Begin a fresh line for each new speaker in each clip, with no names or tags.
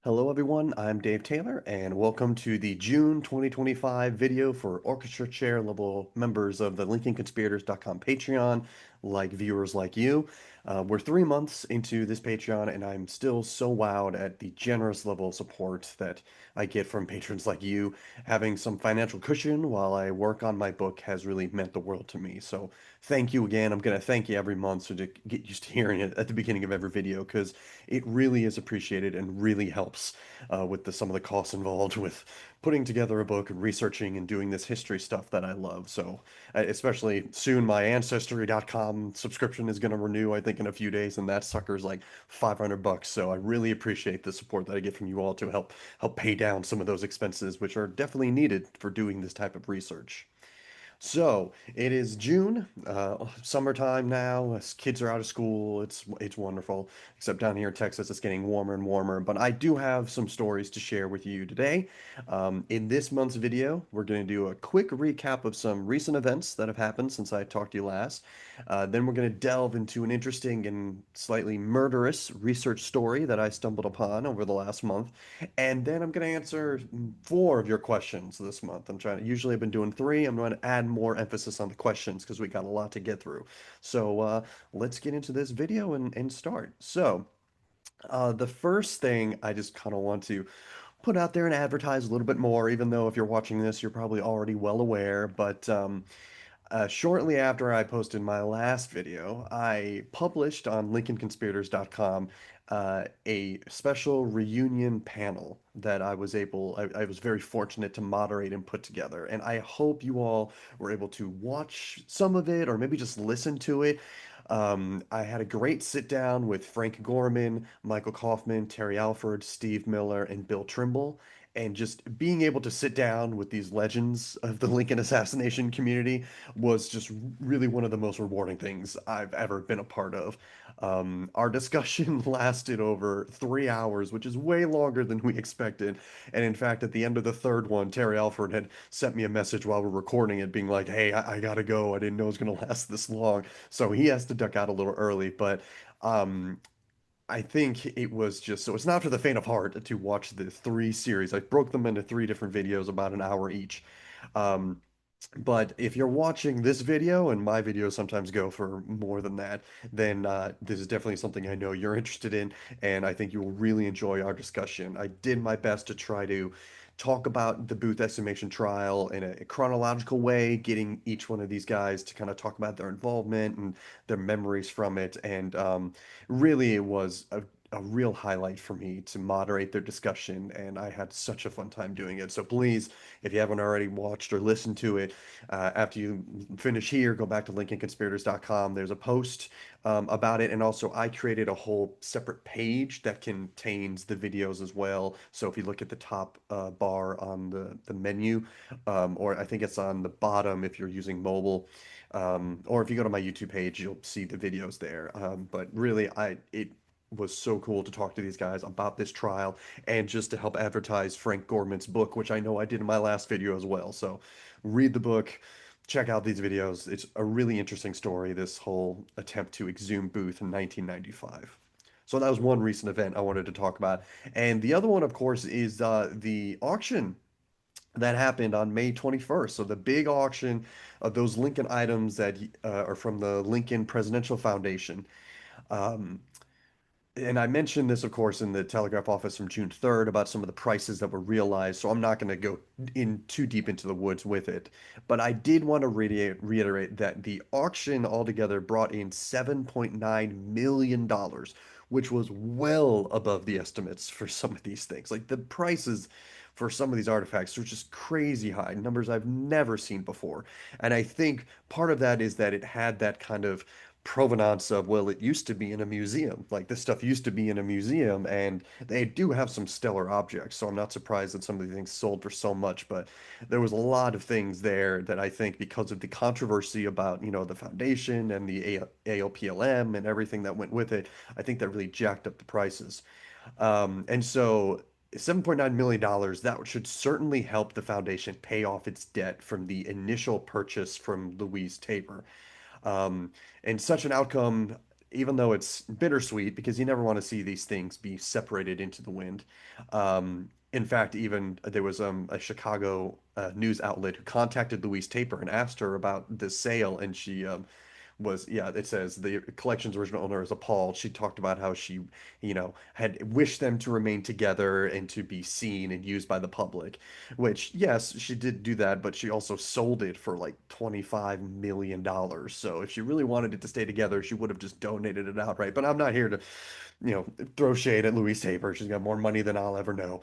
Hello everyone, I'm Dave Taylor and welcome to the June 2025 video for orchestra chair level members of the LincolnConspirators.com Patreon, like viewers like you. We're 3 months into this Patreon and I'm still so wowed at the generous level of support that I get from patrons like you. Having some financial cushion while I work on my book has really meant the world to me. So thank you again. I'm going to thank you every month so to get used to hearing it at the beginning of every video because it really is appreciated and really helps with some of the costs involved with putting together a book and researching and doing this history stuff that I love. So, especially soon, my Ancestry.com subscription is going to renew, I think, in a few days, and that sucker's like $500. So, I really appreciate the support that I get from you all to help pay down some of those expenses, which are definitely needed for doing this type of research. So it is June, summertime now. As kids are out of school. It's wonderful. Except down here in Texas, it's getting warmer and warmer. But I do have some stories to share with you today. In this month's video, we're going to do a quick recap of some recent events that have happened since I talked to you last. Then we're going to delve into an interesting and slightly murderous research story that I stumbled upon over the last month. And then I'm going to answer four of your questions this month. Usually I've been doing three. I'm going to add more emphasis on the questions because we got a lot to get through. So let's get into this video and start. So the first thing I just kind of want to put out there and advertise a little bit more, even though if you're watching this, you're probably already well aware. But shortly after I posted my last video, I published on LincolnConspirators.com a special reunion panel that I was very fortunate to moderate and put together. And I hope you all were able to watch some of it or maybe just listen to it. I had a great sit down with Frank Gorman, Michael Kaufman, Terry Alford, Steve Miller, and Bill Trimble. And just being able to sit down with these legends of the Lincoln assassination community was just really one of the most rewarding things I've ever been a part of. Our discussion lasted over 3 hours, which is way longer than we expected. And in fact, at the end of the third one, Terry Alford had sent me a message while we're recording it, being like, "Hey, I gotta go. I didn't know it was gonna last this long." So he has to duck out a little early, but um, I think it was just so it's not for the faint of heart to watch the three series. I broke them into three different videos, about an hour each. Um, but if you're watching this video, and my videos sometimes go for more than that, then this is definitely something I know you're interested in, and I think you will really enjoy our discussion. I did my best to try to talk about the Booth exhumation trial in a chronological way, getting each one of these guys to kind of talk about their involvement and their memories from it. And really, it was a real highlight for me to moderate their discussion, and I had such a fun time doing it. So please, if you haven't already watched or listened to it, after you finish here, go back to LincolnConspirators.com. There's a post about it, and also I created a whole separate page that contains the videos as well. So if you look at the top bar on the menu, or I think it's on the bottom if you're using mobile, or if you go to my YouTube page, you'll see the videos there. But really, it was so cool to talk to these guys about this trial and just to help advertise Frank Gorman's book, which I know I did in my last video as well. So read the book, check out these videos. It's a really interesting story, this whole attempt to exhume Booth in 1995. So that was one recent event I wanted to talk about. And the other one, of course, is the auction that happened on May 21st. So the big auction of those Lincoln items that are from the Lincoln Presidential Foundation. Um, and I mentioned this, of course, in the Telegraph office from June 3rd about some of the prices that were realized. So I'm not going to go in too deep into the woods with it. But I did want to reiterate that the auction altogether brought in $7.9 million, which was well above the estimates for some of these things. Like the prices for some of these artifacts are just crazy high, numbers I've never seen before. And I think part of that is that it had that kind of provenance of, well, it used to be in a museum. Like this stuff used to be in a museum, and they do have some stellar objects. So I'm not surprised that some of these things sold for so much. But there was a lot of things there that I think because of the controversy about, the foundation and the AOPLM and everything that went with it, I think that really jacked up the prices. And so $7.9 million, that should certainly help the foundation pay off its debt from the initial purchase from Louise Tabor. Um, and such an outcome even though it's bittersweet because you never want to see these things be separated into the wind. In fact, even there was a Chicago news outlet who contacted Louise Taper and asked her about this sale, and she was, yeah, it says the collection's original owner is appalled. She talked about how she, had wished them to remain together and to be seen and used by the public, which, yes, she did do that, but she also sold it for like $25 million. So if she really wanted it to stay together, she would have just donated it outright. But I'm not here to, throw shade at Louise Tabor. She's got more money than I'll ever know.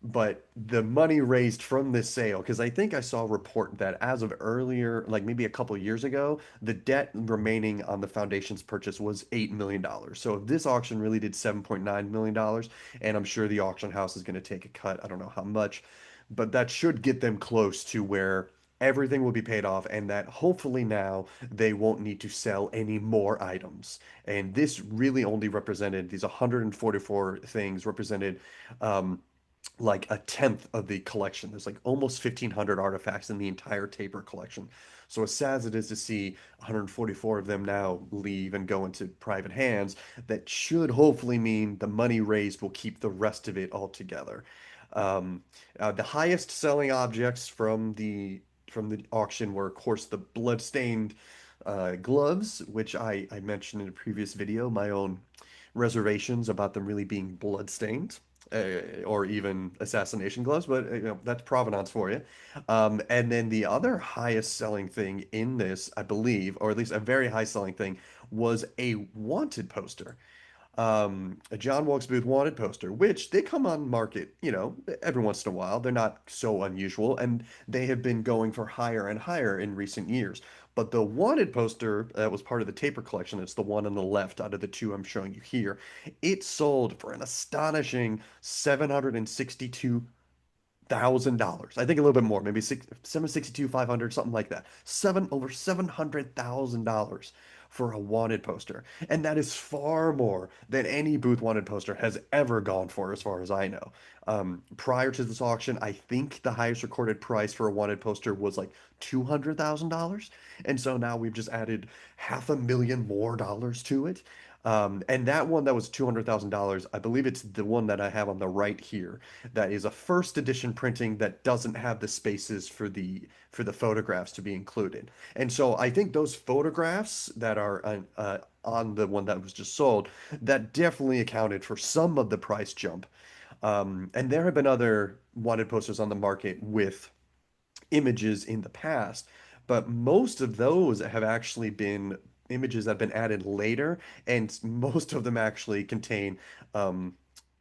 But the money raised from this sale, because I think I saw a report that as of earlier, like maybe a couple of years ago, the debt remaining on the foundation's purchase was $8 million. So if this auction really did $7.9 million, and I'm sure the auction house is going to take a cut, I don't know how much, but that should get them close to where everything will be paid off and that hopefully now they won't need to sell any more items. And this really only represented these 144 things represented um, like a tenth of the collection. There's like almost 1,500 artifacts in the entire Tabor collection. So as sad as it is to see 144 of them now leave and go into private hands, that should hopefully mean the money raised will keep the rest of it all together. Um, the highest selling objects from the auction were, of course, the bloodstained gloves, which I mentioned in a previous video, my own reservations about them really being bloodstained. Or even assassination gloves, but that's provenance for you. And then the other highest selling thing in this, I believe, or at least a very high selling thing, was a wanted poster, a John Wilkes Booth wanted poster, which they come on market, every once in a while. They're not so unusual, and they have been going for higher and higher in recent years. But the wanted poster that was part of the Taper collection, it's the one on the left out of the two I'm showing you here, it sold for an astonishing $762,000. I think a little bit more, maybe 762, 500, something like that. Over $700,000 for a wanted poster. And that is far more than any Booth wanted poster has ever gone for, as far as I know. Prior to this auction, I think the highest recorded price for a wanted poster was like $200,000. And so now we've just added half a million more dollars to it. And that one that was $200,000, I believe it's the one that I have on the right here. That is a first edition printing that doesn't have the spaces for the photographs to be included. And so I think those photographs that are on the one that was just sold, that definitely accounted for some of the price jump. And there have been other wanted posters on the market with images in the past, but most of those have actually been images that have been added later, and most of them actually contain um,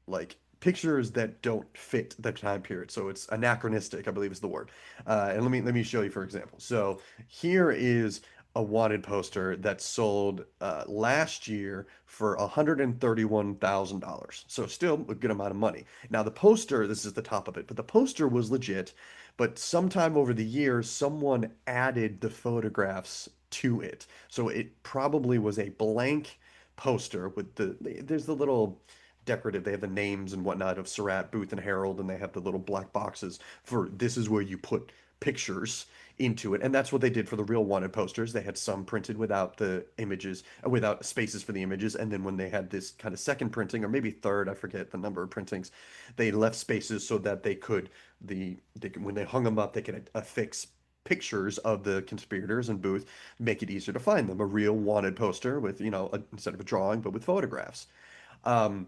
like pictures that don't fit the time period. So it's anachronistic, I believe is the word. And let me show you for example. So here is a wanted poster that sold last year for $131,000. So still a good amount of money. Now the poster, this is the top of it, but the poster was legit. But sometime over the years, someone added the photographs to it. So it probably was a blank poster with there's the little decorative, they have the names and whatnot of Surratt, Booth, and Harold, and they have the little black boxes for this is where you put pictures into it. And that's what they did for the real wanted posters. They had some printed without the images, without spaces for the images. And then when they had this kind of second printing, or maybe third, I forget the number of printings, they left spaces so that when they hung them up, they could affix pictures of the conspirators and Booth, make it easier to find them. A real wanted poster with, instead of a drawing, but with photographs. Um,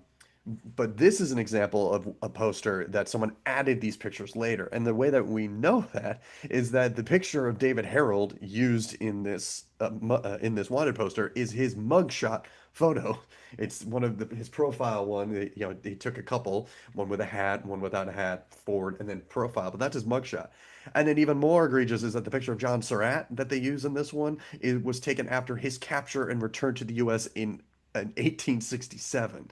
but this is an example of a poster that someone added these pictures later. And the way that we know that is that the picture of David Harold used in this wanted poster is his mugshot photo. It's one of his profile one. He took a couple, one with a hat, one without a hat, forward, and then profile. But that's his mugshot. And then even more egregious is that the picture of John Surratt that they use in this one, it was taken after his capture and return to the U.S. in 1867.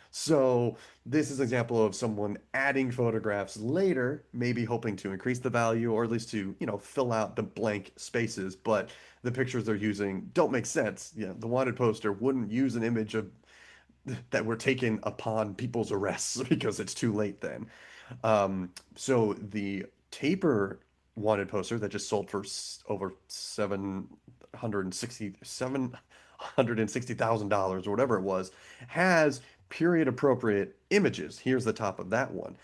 So this is an example of someone adding photographs later, maybe hoping to increase the value or at least to, fill out the blank spaces, but the pictures they're using don't make sense. The wanted poster wouldn't use an image of that were taken upon people's arrests because it's too late then. So the Taper wanted poster that just sold for over 767 $160,000 or whatever it was, has period appropriate images. Here's the top of that one.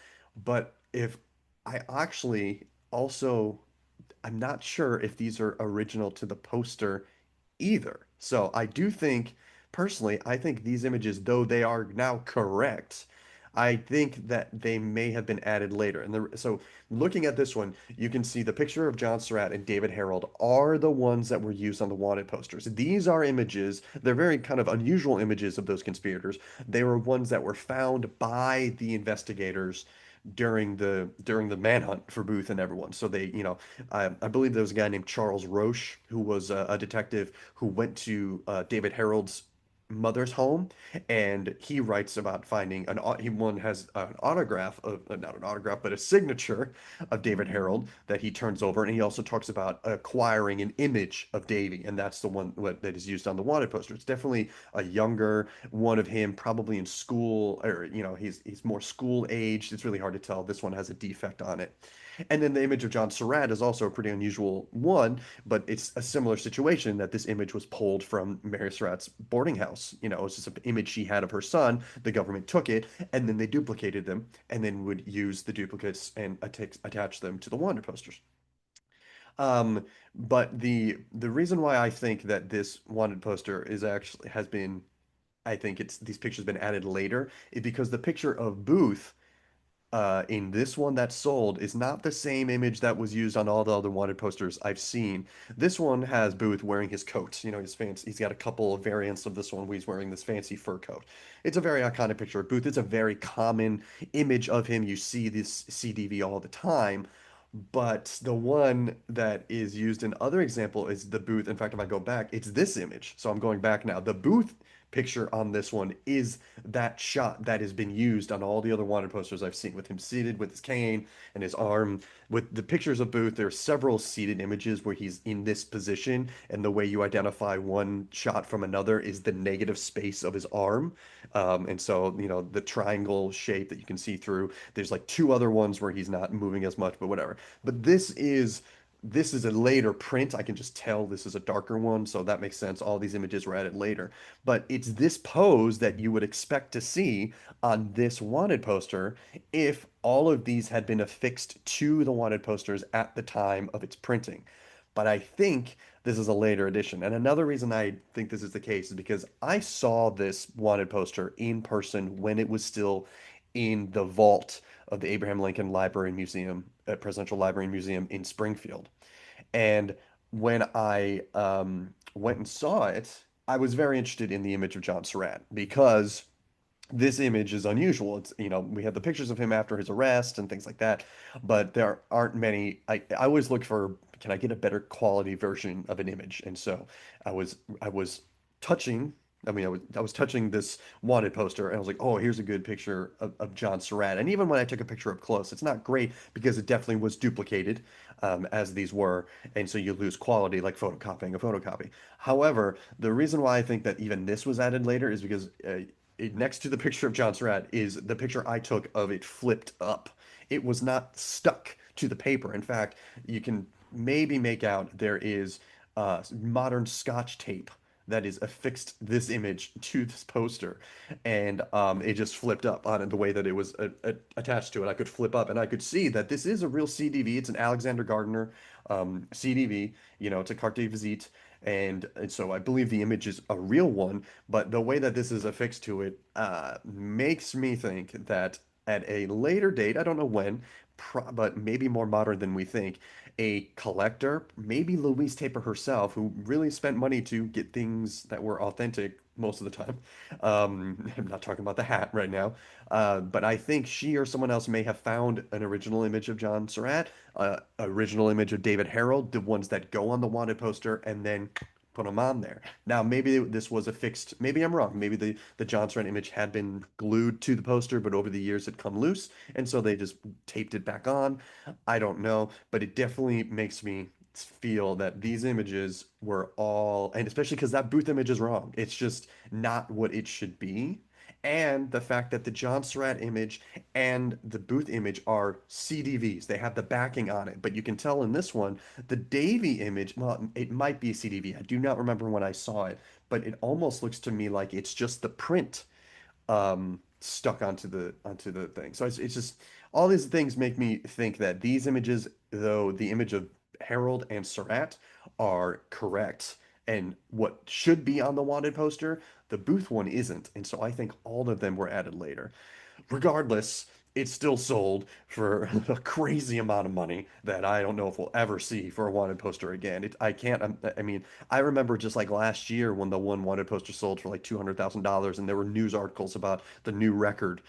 But if I actually also, I'm not sure if these are original to the poster either. So I do think, personally, I think these images, though they are now correct, I think that they may have been added later. So looking at this one, you can see the picture of John Surratt and David Harold are the ones that were used on the wanted posters. These are images, they're very kind of unusual images of those conspirators. They were ones that were found by the investigators during the manhunt for Booth and everyone. So they, I believe there was a guy named Charles Roche who was a detective who went to David Harold's mother's home, and he writes about finding he one has an autograph of not an autograph but a signature of David Harold that he turns over, and he also talks about acquiring an image of Davy, and that's the one that is used on the wanted poster. It's definitely a younger one of him, probably in school, or he's more school aged. It's really hard to tell. This one has a defect on it. And then the image of John Surratt is also a pretty unusual one, but it's a similar situation that this image was pulled from Mary Surratt's boarding house. It's just an image she had of her son. The government took it, and then they duplicated them, and then would use the duplicates and attach them to the wanted posters. Um, but the reason why I think that this wanted poster is actually has been, I think it's these pictures been added later, is because the picture of Booth in this one that sold is not the same image that was used on all the other wanted posters I've seen. This one has Booth wearing his coat. His fancy. He's got a couple of variants of this one where he's wearing this fancy fur coat. It's a very iconic picture of Booth. It's a very common image of him. You see this CDV all the time. But the one that is used in other example is the Booth. In fact, if I go back, it's this image. So I'm going back now. The Booth picture on this one is that shot that has been used on all the other wanted posters I've seen with him seated with his cane and his arm. With the pictures of Booth, there are several seated images where he's in this position, and the way you identify one shot from another is the negative space of his arm. And so, the triangle shape that you can see through. There's like two other ones where he's not moving as much, but whatever. But this is a later print. I can just tell this is a darker one, so that makes sense. All these images were added later. But it's this pose that you would expect to see on this wanted poster if all of these had been affixed to the wanted posters at the time of its printing. But I think this is a later edition. And another reason I think this is the case is because I saw this wanted poster in person when it was still in the vault of the Abraham Lincoln Library and Museum, Presidential Library and Museum in Springfield. And when I went and saw it, I was very interested in the image of John Surratt because this image is unusual. We have the pictures of him after his arrest and things like that, but there aren't many. I always look for, can I get a better quality version of an image? And so I was touching. I was touching this wanted poster, and I was like, "Oh, here's a good picture of John Surratt." And even when I took a picture up close, it's not great because it definitely was duplicated, as these were, and so you lose quality like photocopying a photocopy. However, the reason why I think that even this was added later is because next to the picture of John Surratt is the picture I took of it flipped up. It was not stuck to the paper. In fact, you can maybe make out there is modern Scotch tape that is affixed this image to this poster, and it just flipped up on it the way that it was attached to it. I could flip up, and I could see that this is a real CDV. It's an Alexander Gardner CDV. It's a carte de visite, and so I believe the image is a real one. But the way that this is affixed to it makes me think that at a later date, I don't know when, but maybe more modern than we think, a collector, maybe Louise Taper herself, who really spent money to get things that were authentic most of the time. I'm not talking about the hat right now, but I think she or someone else may have found an original image of John Surratt, original image of David Harold, the ones that go on the wanted poster, and then put them on there. Now, maybe this was affixed. Maybe I'm wrong. Maybe the John Surratt image had been glued to the poster, but over the years it come loose, and so they just taped it back on. I don't know, but it definitely makes me feel that these images were all, and especially because that Booth image is wrong. It's just not what it should be. and the fact that the John Surratt image and the Booth image are CDVs. They have the backing on it, but you can tell in this one, the Davy image, well, it might be a CDV. I do not remember when I saw it, but it almost looks to me like it's just the print stuck onto the thing. So it's just all these things make me think that these images, though the image of Harold and Surratt are correct, and what should be on the wanted poster, the Booth one isn't. And so I think all of them were added later. Regardless, it still sold for a crazy amount of money that I don't know if we'll ever see for a wanted poster again. I can't, I mean, I remember just like last year when the one wanted poster sold for like $200,000 and there were news articles about the new record,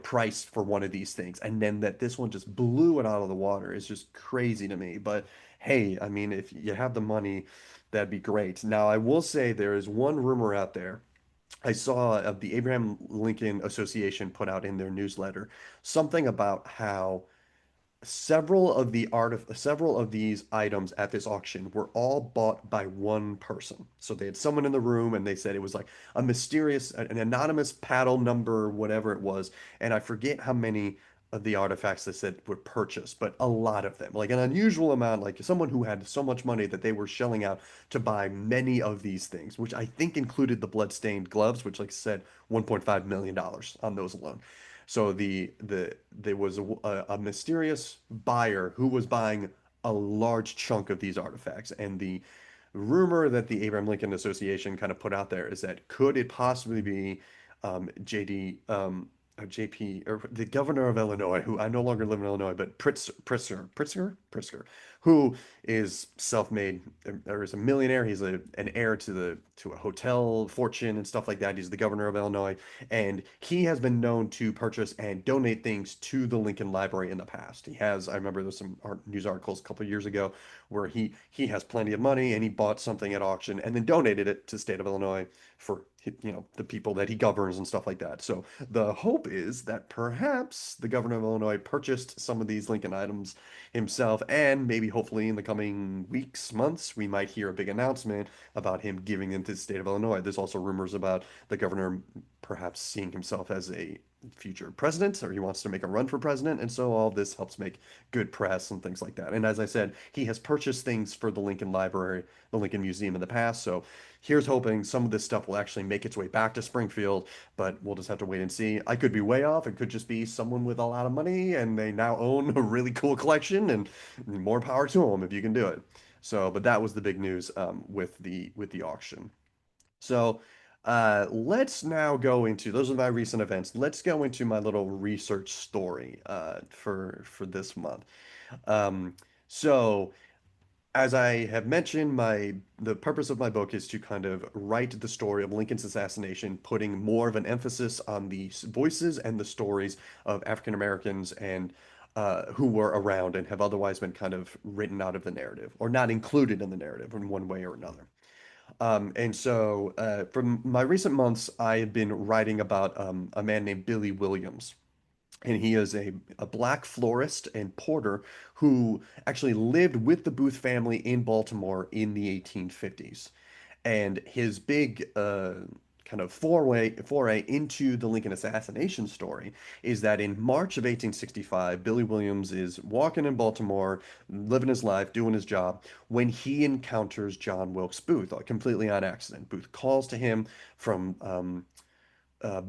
price for one of these things. And then that this one just blew it out of the water is just crazy to me. But hey, I mean, if you have the money, that'd be great. Now, I will say there is one rumor out there I saw the Abraham Lincoln Association put out in their newsletter something about how several of these items at this auction were all bought by one person. So they had someone in the room and they said it was like a mysterious, an anonymous paddle number, whatever it was. And I forget how many of the artifacts they said were purchased, but a lot of them, like an unusual amount, like someone who had so much money that they were shelling out to buy many of these things, which I think included the bloodstained gloves, which, like I said, $1.5 million on those alone. So there was a mysterious buyer who was buying a large chunk of these artifacts, and the rumor that the Abraham Lincoln Association kind of put out there is that could it possibly be JD JP or the governor of Illinois, who I no longer live in Illinois, but Pritzker, who is self-made or is a millionaire. He's an heir to a hotel fortune and stuff like that. He's the governor of Illinois, and he has been known to purchase and donate things to the Lincoln Library in the past. I remember there's some news articles a couple of years ago where he has plenty of money and he bought something at auction and then donated it to the state of Illinois for the people that he governs and stuff like that. So the hope is that perhaps the governor of Illinois purchased some of these Lincoln items himself, and maybe hopefully in the coming weeks, months, we might hear a big announcement about him giving them to the state of Illinois. There's also rumors about the governor perhaps seeing himself as a future president, or he wants to make a run for president, and so all this helps make good press and things like that. And as I said, he has purchased things for the Lincoln Library, the Lincoln Museum in the past, so here's hoping some of this stuff will actually make its way back to Springfield, but we'll just have to wait and see. I could be way off. It could just be someone with a lot of money and they now own a really cool collection, and more power to them if you can do it. So, but that was the big news with the auction. So, let's now go into those are my recent events. Let's go into my little research story for this month. Um, so as I have mentioned, the purpose of my book is to kind of write the story of Lincoln's assassination, putting more of an emphasis on the voices and the stories of African Americans and who were around and have otherwise been kind of written out of the narrative or not included in the narrative in one way or another. And so, from my recent months, I have been writing about a man named Billy Williams. And he is a black florist and porter who actually lived with the Booth family in Baltimore in the 1850s. And his big kind of foray into the Lincoln assassination story is that in March of 1865, Billy Williams is walking in Baltimore, living his life, doing his job, when he encounters John Wilkes Booth, completely on accident. Booth calls to him from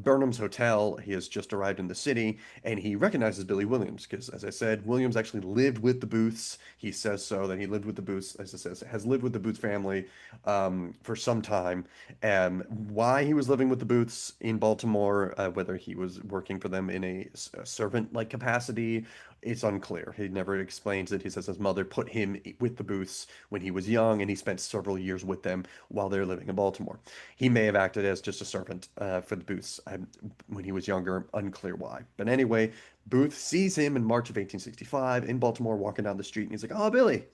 Burnham's Hotel. He has just arrived in the city and he recognizes Billy Williams because, as I said, Williams actually lived with the Booths. He says so that he lived with the Booths, as it says, has lived with the Booth family for some time. Why he was living with the Booths in Baltimore, whether he was working for them in a servant-like capacity, it's unclear. He never explains it. He says his mother put him with the Booths when he was young and he spent several years with them while they were living in Baltimore. He may have acted as just a servant for the Booths when he was younger, unclear why. But anyway, Booth sees him in March of 1865 in Baltimore walking down the street, and he's like, "Oh, Billy."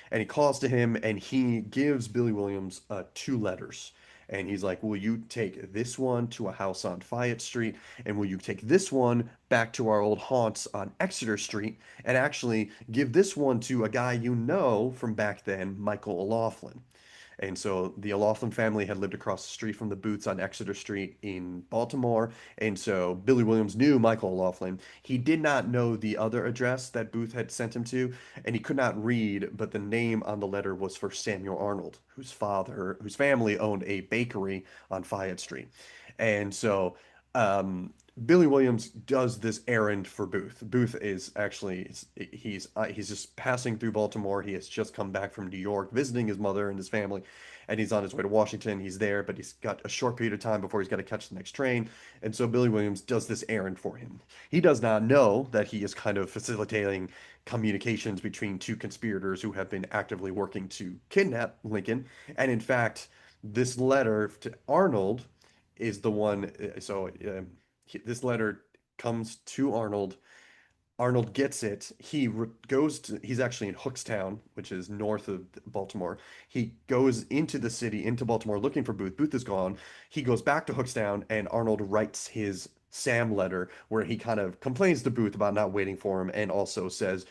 And he calls to him and he gives Billy Williams two letters. And he's like, "Will you take this one to a house on Fayette Street? And will you take this one back to our old haunts on Exeter Street? And actually give this one to a guy you know from back then, Michael O'Laughlin." And so the O'Loughlin family had lived across the street from the Booths on Exeter Street in Baltimore. And so Billy Williams knew Michael O'Loughlin. He did not know the other address that Booth had sent him to, and he could not read, but the name on the letter was for Samuel Arnold, whose family owned a bakery on Fayette Street. And so um, Billy Williams does this errand for Booth. Booth is actually he's just passing through Baltimore. He has just come back from New York, visiting his mother and his family, and he's on his way to Washington. He's there, but he's got a short period of time before he's got to catch the next train. And so Billy Williams does this errand for him. He does not know that he is kind of facilitating communications between two conspirators who have been actively working to kidnap Lincoln. And in fact, this letter to Arnold is the one. This letter comes to Arnold. Arnold gets it. He's actually in Hookstown, which is north of Baltimore. He goes into the city, into Baltimore, looking for Booth. Booth is gone. He goes back to Hookstown, and Arnold writes his Sam letter where he kind of complains to Booth about not waiting for him and also says,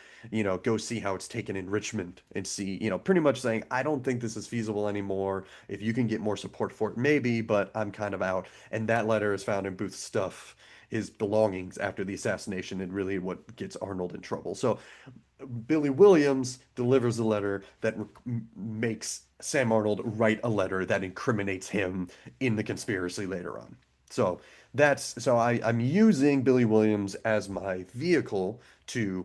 go see how it's taken in Richmond and see, pretty much saying, I don't think this is feasible anymore. If you can get more support for it, maybe, but I'm kind of out. And that letter is found in Booth's stuff, his belongings after the assassination, and really what gets Arnold in trouble. So Billy Williams delivers a letter that makes Sam Arnold write a letter that incriminates him in the conspiracy later on. So I'm using Billy Williams as my vehicle to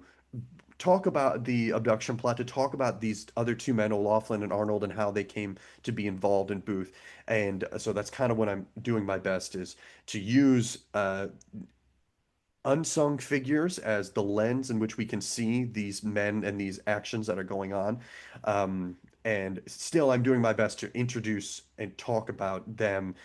talk about the abduction plot, to talk about these other two men, O'Loughlin and Arnold, and how they came to be involved in Booth. And so that's kind of what I'm doing my best, is to use unsung figures as the lens in which we can see these men and these actions that are going on. And still, I'm doing my best to introduce and talk about them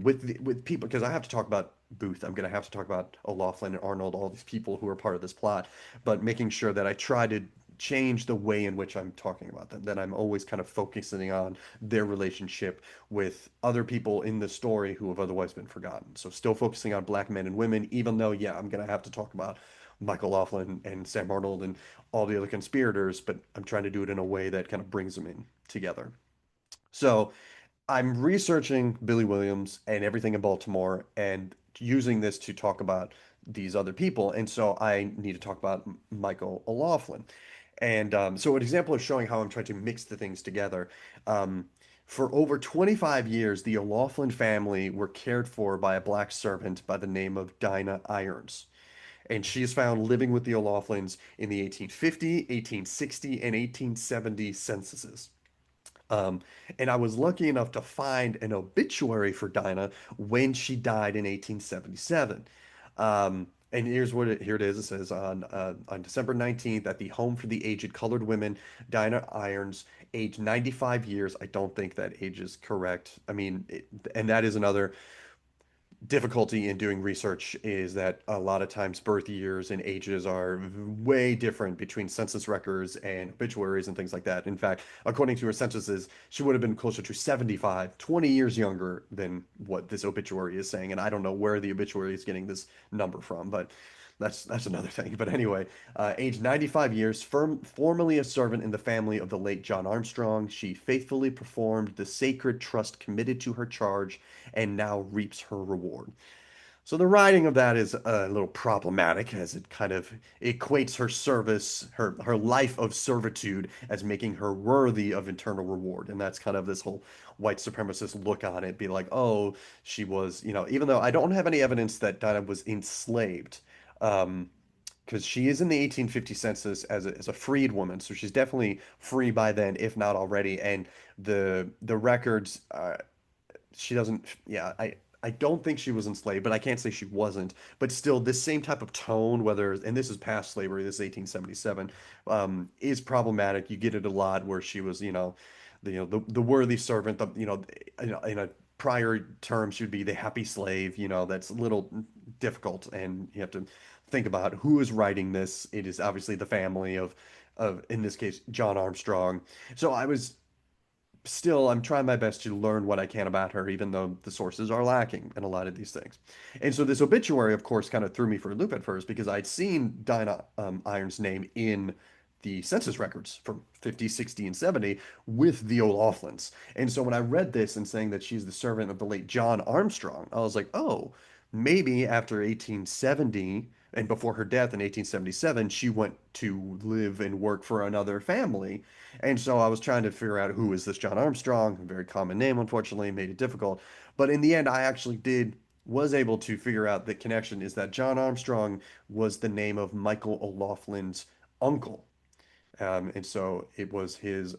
with people, because I have to talk about Booth. I'm going to have to talk about O'Loughlin and Arnold, all these people who are part of this plot, but making sure that I try to change the way in which I'm talking about them, that I'm always kind of focusing on their relationship with other people in the story who have otherwise been forgotten. So still focusing on black men and women, even though, yeah, I'm going to have to talk about Michael Laughlin and Sam Arnold and all the other conspirators, but I'm trying to do it in a way that kind of brings them in together. So I'm researching Billy Williams and everything in Baltimore and using this to talk about these other people. And so I need to talk about Michael O'Loughlin. And so an example of showing how I'm trying to mix the things together. Um, for over 25 years, the O'Loughlin family were cared for by a black servant by the name of Dinah Irons. And she is found living with the O'Loughlins in the 1850, 1860, and 1870 censuses. Um, and I was lucky enough to find an obituary for Dinah when she died in 1877. And here it is. It says on December 19th, at the Home for the Aged Colored Women, Dinah Irons, age 95 years. I don't think that age is correct. I mean, and that is another difficulty in doing research, is that a lot of times birth years and ages are way different between census records and obituaries and things like that. In fact, according to her censuses, she would have been closer to 75, 20 years younger than what this obituary is saying. And I don't know where the obituary is getting this number from, but that's another thing. But anyway, age 95 years, formerly a servant in the family of the late John Armstrong, she faithfully performed the sacred trust committed to her charge and now reaps her reward. So the writing of that is a little problematic, as it kind of equates her service, her life of servitude, as making her worthy of eternal reward. And that's kind of this whole white supremacist look on it, be like, oh, she was, even though I don't have any evidence that Dinah was enslaved, um, because she is in the 1850 census as a freed woman, so she's definitely free by then, if not already. And the records, she doesn't, yeah, I don't think she was enslaved, but I can't say she wasn't. But still, this same type of tone, whether, and this is past slavery, this is 1877, is problematic. You get it a lot where she was, the worthy servant, in a prior term, she would be the happy slave. That's a little difficult, and you have to think about who is writing this. It is obviously the family of, in this case, John Armstrong. So I'm trying my best to learn what I can about her, even though the sources are lacking in a lot of these things. And so this obituary, of course, kind of threw me for a loop at first, because I'd seen Dinah Irons' name in the census records from 50, 60, and 70 with the O'Laughlins. And so when I read this and saying that she's the servant of the late John Armstrong, I was like, oh, maybe after 1870 and before her death in 1877, she went to live and work for another family. And so I was trying to figure out who is this John Armstrong? A very common name, unfortunately, made it difficult. But in the end, I actually was able to figure out the connection is that John Armstrong was the name of Michael O'Loughlin's uncle. And so it was his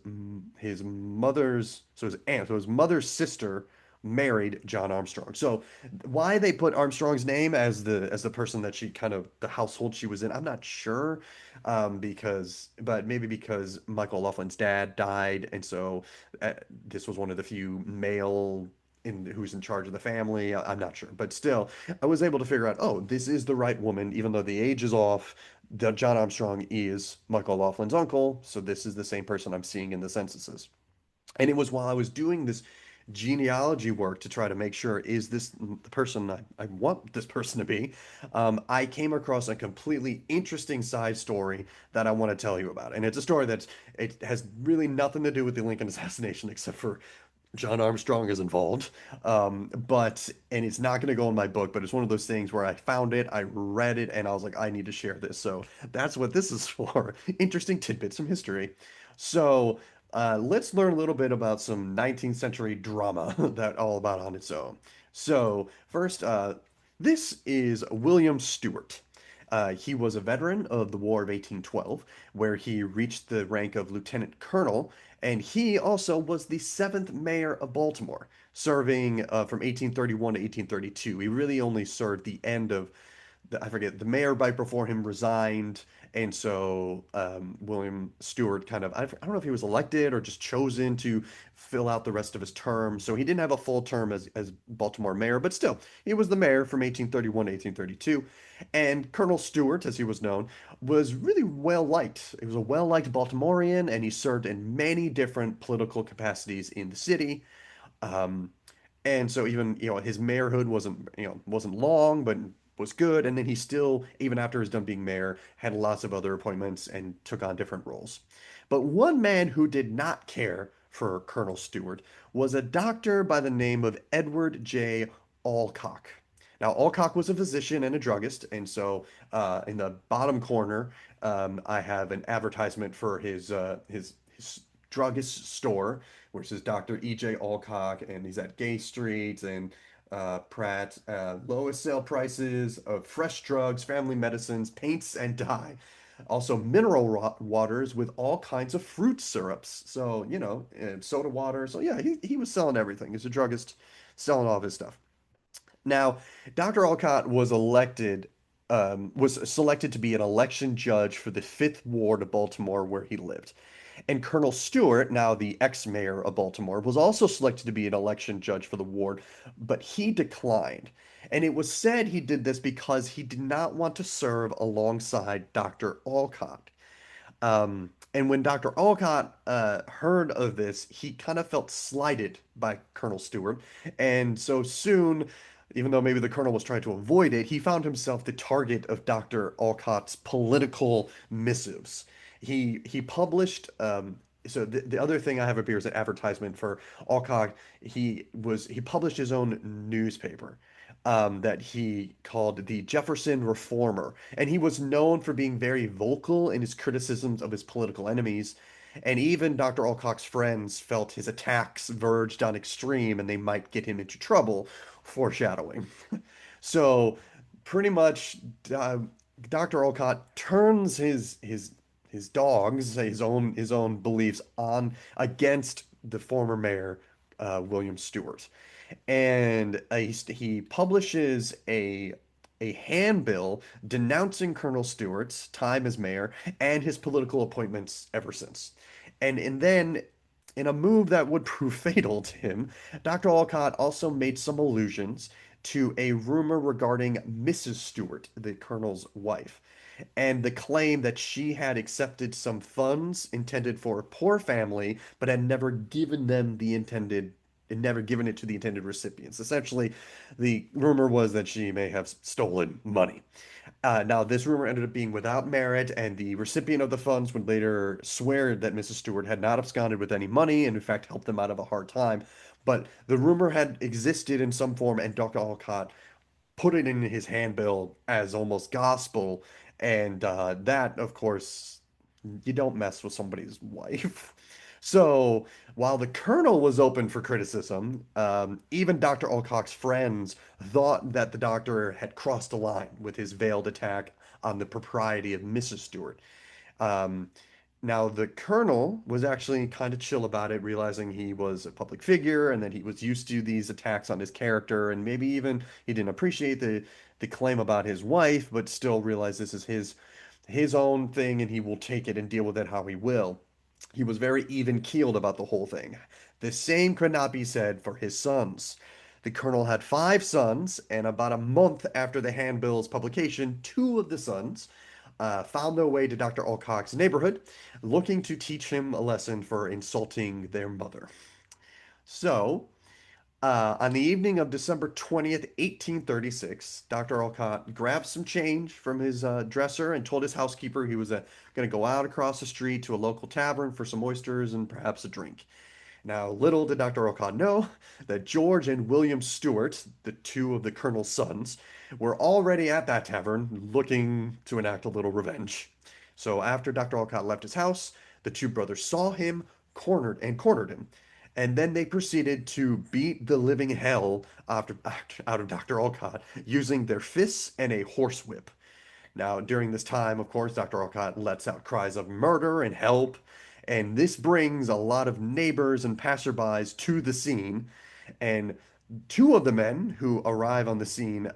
mother's, so his aunt, so his mother's sister married John Armstrong. So why they put Armstrong's name as the person that she kind of the household she was in, I'm not sure. But maybe because Michael O'Loughlin's dad died, and so this was one of the few male who's in charge of the family. I'm not sure, but still, I was able to figure out, oh, this is the right woman, even though the age is off. John Armstrong is Michael Laughlin's uncle, so this is the same person I'm seeing in the censuses. And it was while I was doing this genealogy work to try to make sure is this the person I want this person to be, I came across a completely interesting side story that I want to tell you about. And it's a story it has really nothing to do with the Lincoln assassination except for John Armstrong is involved. And it's not going to go in my book, but it's one of those things where I found it, I read it, and I was like, I need to share this. So that's what this is for. Interesting tidbits from history. So let's learn a little bit about some 19th century drama that all about on its own. So first, this is William Stewart. He was a veteran of the War of 1812, where he reached the rank of lieutenant colonel, and he also was the seventh mayor of Baltimore, serving from 1831 to 1832. He really only served the end of I forget, the mayor right before him resigned, and so William Stewart I don't know if he was elected or just chosen to fill out the rest of his term. So he didn't have a full term as Baltimore mayor, but still, he was the mayor from 1831 to 1832. And Colonel Stewart, as he was known, was really well liked. He was a well liked Baltimorean, and he served in many different political capacities in the city. Um, and so even, his mayorhood wasn't long, but was good. And then he still, even after he was done being mayor, had lots of other appointments and took on different roles. But one man who did not care for Colonel Stewart was a doctor by the name of Edward J. Alcock. Now, Alcock was a physician and a druggist, and so in the bottom corner, I have an advertisement for his druggist store, which is Dr. E.J. Alcock, and he's at Gay Street and Pratt. Lowest sale prices of fresh drugs, family medicines, paints, and dye. Also, mineral waters with all kinds of fruit syrups. So, soda water. So, yeah, he was selling everything. He's a druggist selling all of his stuff. Now, Dr. Alcott was selected to be an election judge for the Fifth Ward of Baltimore, where he lived. And Colonel Stewart, now the ex-mayor of Baltimore, was also selected to be an election judge for the ward, but he declined. And it was said he did this because he did not want to serve alongside Dr. Alcott. And when Dr. Alcott heard of this, he kind of felt slighted by Colonel Stewart. And so soon, even though maybe the colonel was trying to avoid it, he found himself the target of Dr. Alcott's political missives. He published so the other thing I have up here is an advertisement for Alcock. He published his own newspaper that he called the Jefferson Reformer, and he was known for being very vocal in his criticisms of his political enemies. And even Dr. Alcock's friends felt his attacks verged on extreme and they might get him into trouble, foreshadowing. So pretty much Dr. Alcott turns his dogs, his own beliefs on against the former mayor William Stewart, and he publishes a handbill denouncing Colonel Stewart's time as mayor and his political appointments ever since. And then, in a move that would prove fatal to him, Dr. Alcott also made some allusions to a rumor regarding Mrs. Stewart, the colonel's wife, and the claim that she had accepted some funds intended for a poor family, but had never given them the intended and never given it to the intended recipients. Essentially, the rumor was that she may have stolen money. Now, this rumor ended up being without merit, and the recipient of the funds would later swear that Mrs. Stewart had not absconded with any money and, in fact, helped them out of a hard time. But the rumor had existed in some form, and Dr. Alcott put it in his handbill as almost gospel. And that, of course, you don't mess with somebody's wife. So while the colonel was open for criticism, even Dr. Alcock's friends thought that the doctor had crossed a line with his veiled attack on the propriety of Mrs. Stewart. Um, Now, the colonel was actually kind of chill about it, realizing he was a public figure and that he was used to these attacks on his character, and maybe even he didn't appreciate the claim about his wife, but still realized this is his own thing and he will take it and deal with it how he will. He was very even-keeled about the whole thing. The same could not be said for his sons. The colonel had five sons, and about a month after the handbill's publication, two of the sons found their way to Dr. Alcock's neighborhood, looking to teach him a lesson for insulting their mother. So, on the evening of December 20th, 1836, Dr. Alcott grabbed some change from his dresser and told his housekeeper he was going to go out across the street to a local tavern for some oysters and perhaps a drink. Now, little did Dr. Alcott know that George and William Stewart, the two of the colonel's sons, were already at that tavern looking to enact a little revenge. So after Dr. Alcott left his house, the two brothers saw him, cornered him, and then they proceeded to beat the living hell out of Dr. Alcott using their fists and a horsewhip. Now, during this time, of course, Dr. Alcott lets out cries of murder and help, and this brings a lot of neighbors and passerbys to the scene. And two of the men who arrive on the scene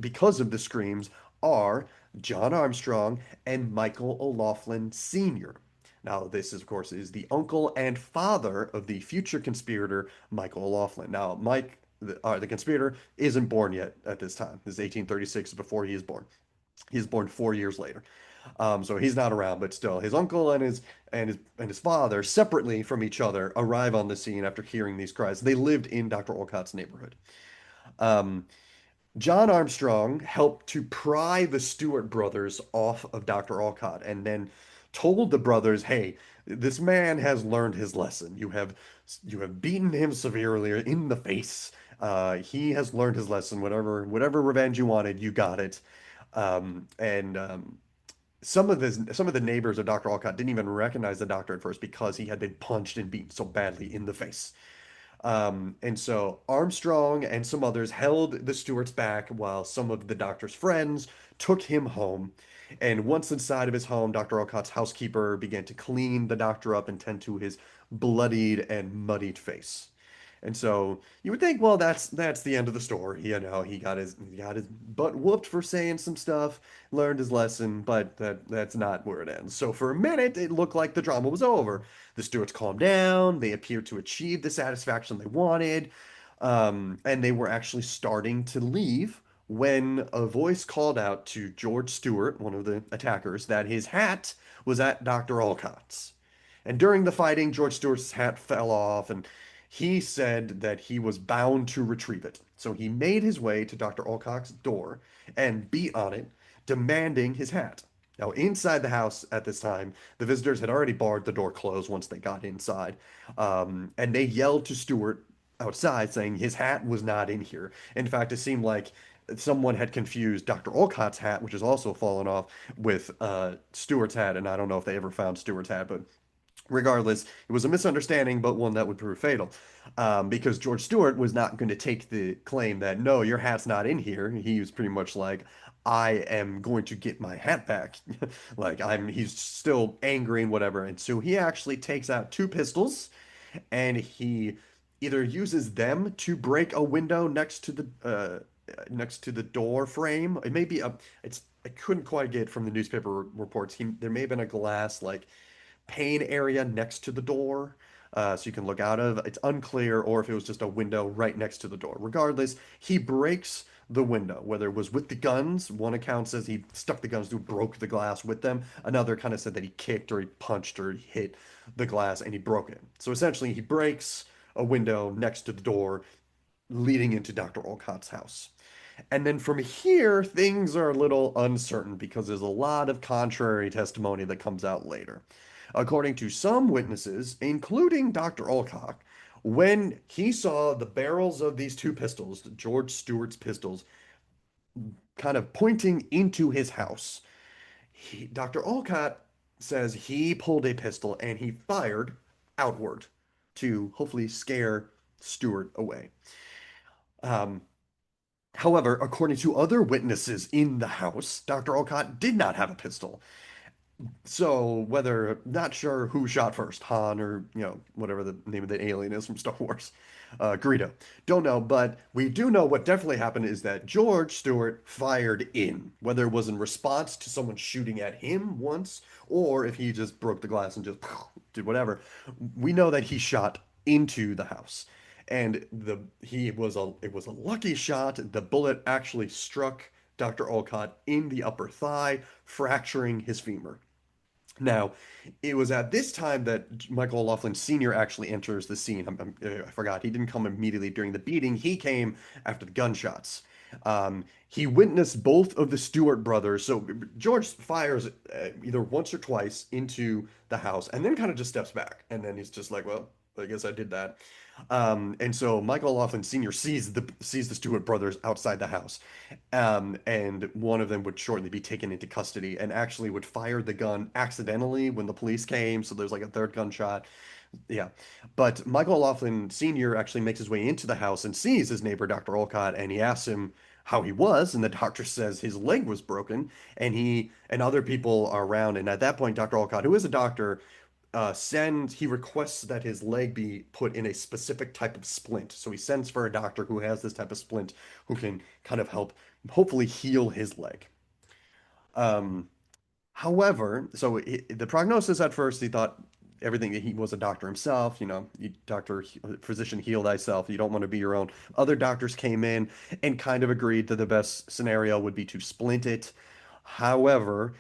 because of the screams are John Armstrong and Michael O'Laughlin Sr. Now, this, of course, is the uncle and father of the future conspirator, Michael O'Laughlin. Now, Mike, the conspirator, isn't born yet at this time. This is 1836, before he is born. He is born 4 years later. So he's not around, but still, his uncle and his father, separately from each other, arrive on the scene after hearing these cries. They lived in Dr. Olcott's neighborhood. Um, John Armstrong helped to pry the Stewart brothers off of Dr. Olcott and then told the brothers, "Hey, this man has learned his lesson. You have beaten him severely in the face. He has learned his lesson. Whatever revenge you wanted, you got it." And some of the neighbors of Dr. Olcott didn't even recognize the doctor at first because he had been punched and beaten so badly in the face. And so Armstrong and some others held the Stewarts back while some of the doctor's friends took him home. And once inside of his home, Dr. Olcott's housekeeper began to clean the doctor up and tend to his bloodied and muddied face. And so you would think, well, that's the end of the story. He got his butt whooped for saying some stuff, learned his lesson, but that's not where it ends. So for a minute, it looked like the drama was over. The Stuarts calmed down. They appeared to achieve the satisfaction they wanted, and they were actually starting to leave when a voice called out to George Stewart, one of the attackers, that his hat was at Dr. Olcott's. And during the fighting, George Stewart's hat fell off, and he said that he was bound to retrieve it. So he made his way to Dr. Olcock's door and beat on it, demanding his hat. Now, inside the house at this time, the visitors had already barred the door closed once they got inside. And they yelled to Stewart outside, saying his hat was not in here. In fact, it seemed like someone had confused Dr. Olcott's hat, which has also fallen off, with Stewart's hat. And I don't know if they ever found Stewart's hat, but regardless, it was a misunderstanding, but one that would prove fatal. Because George Stewart was not going to take the claim that, no, your hat's not in here. He was pretty much like, I am going to get my hat back. He's still angry and whatever. And so he actually takes out two pistols and he either uses them to break a window next to the door frame. It may be I couldn't quite get from the newspaper reports. There may have been a glass like pane area next to the door, so you can look out of. It's unclear, or if it was just a window right next to the door. Regardless, he breaks the window, whether it was with the guns. One account says he stuck the guns through, broke the glass with them. Another kind of said that he kicked or he punched or he hit the glass and he broke it. So essentially, he breaks a window next to the door leading into Dr. Olcott's house. And then from here, things are a little uncertain because there's a lot of contrary testimony that comes out later. According to some witnesses, including Dr. Olcott, when he saw the barrels of these two pistols, George Stewart's pistols, kind of pointing into his house, Dr. Olcott says he pulled a pistol and he fired outward to hopefully scare Stewart away. Um, However, according to other witnesses in the house, Dr. Olcott did not have a pistol. So whether not sure who shot first, Han or whatever the name of the alien is from Star Wars, Greedo, don't know. But we do know what definitely happened is that George Stewart fired in, whether it was in response to someone shooting at him once, or if he just broke the glass and just did whatever. We know that he shot into the house, and the he was a it was a lucky shot. The bullet actually struck Dr. Olcott in the upper thigh, fracturing his femur. Now, it was at this time that Michael O'Loughlin Sr. actually enters the scene. I forgot, he didn't come immediately during the beating. He came after the gunshots. He witnessed both of the Stewart brothers. So George fires either once or twice into the house and then kind of just steps back. And then he's just like, well, I guess I did that. And so Michael O'Loughlin Sr. sees the Stewart brothers outside the house, and one of them would shortly be taken into custody and actually would fire the gun accidentally when the police came. So there's like a third gunshot. Yeah, but Michael O'Loughlin Sr. actually makes his way into the house and sees his neighbor Dr. Olcott, and he asks him how he was, and the doctor says his leg was broken, and he and other people are around, and at that point, Dr. Olcott, who is a doctor, he requests that his leg be put in a specific type of splint. So he sends for a doctor who has this type of splint who can kind of help hopefully heal his leg. Um, However, the prognosis at first, he thought everything he was a doctor himself, physician heal thyself. You don't want to be your own. Other doctors came in and kind of agreed that the best scenario would be to splint it. However,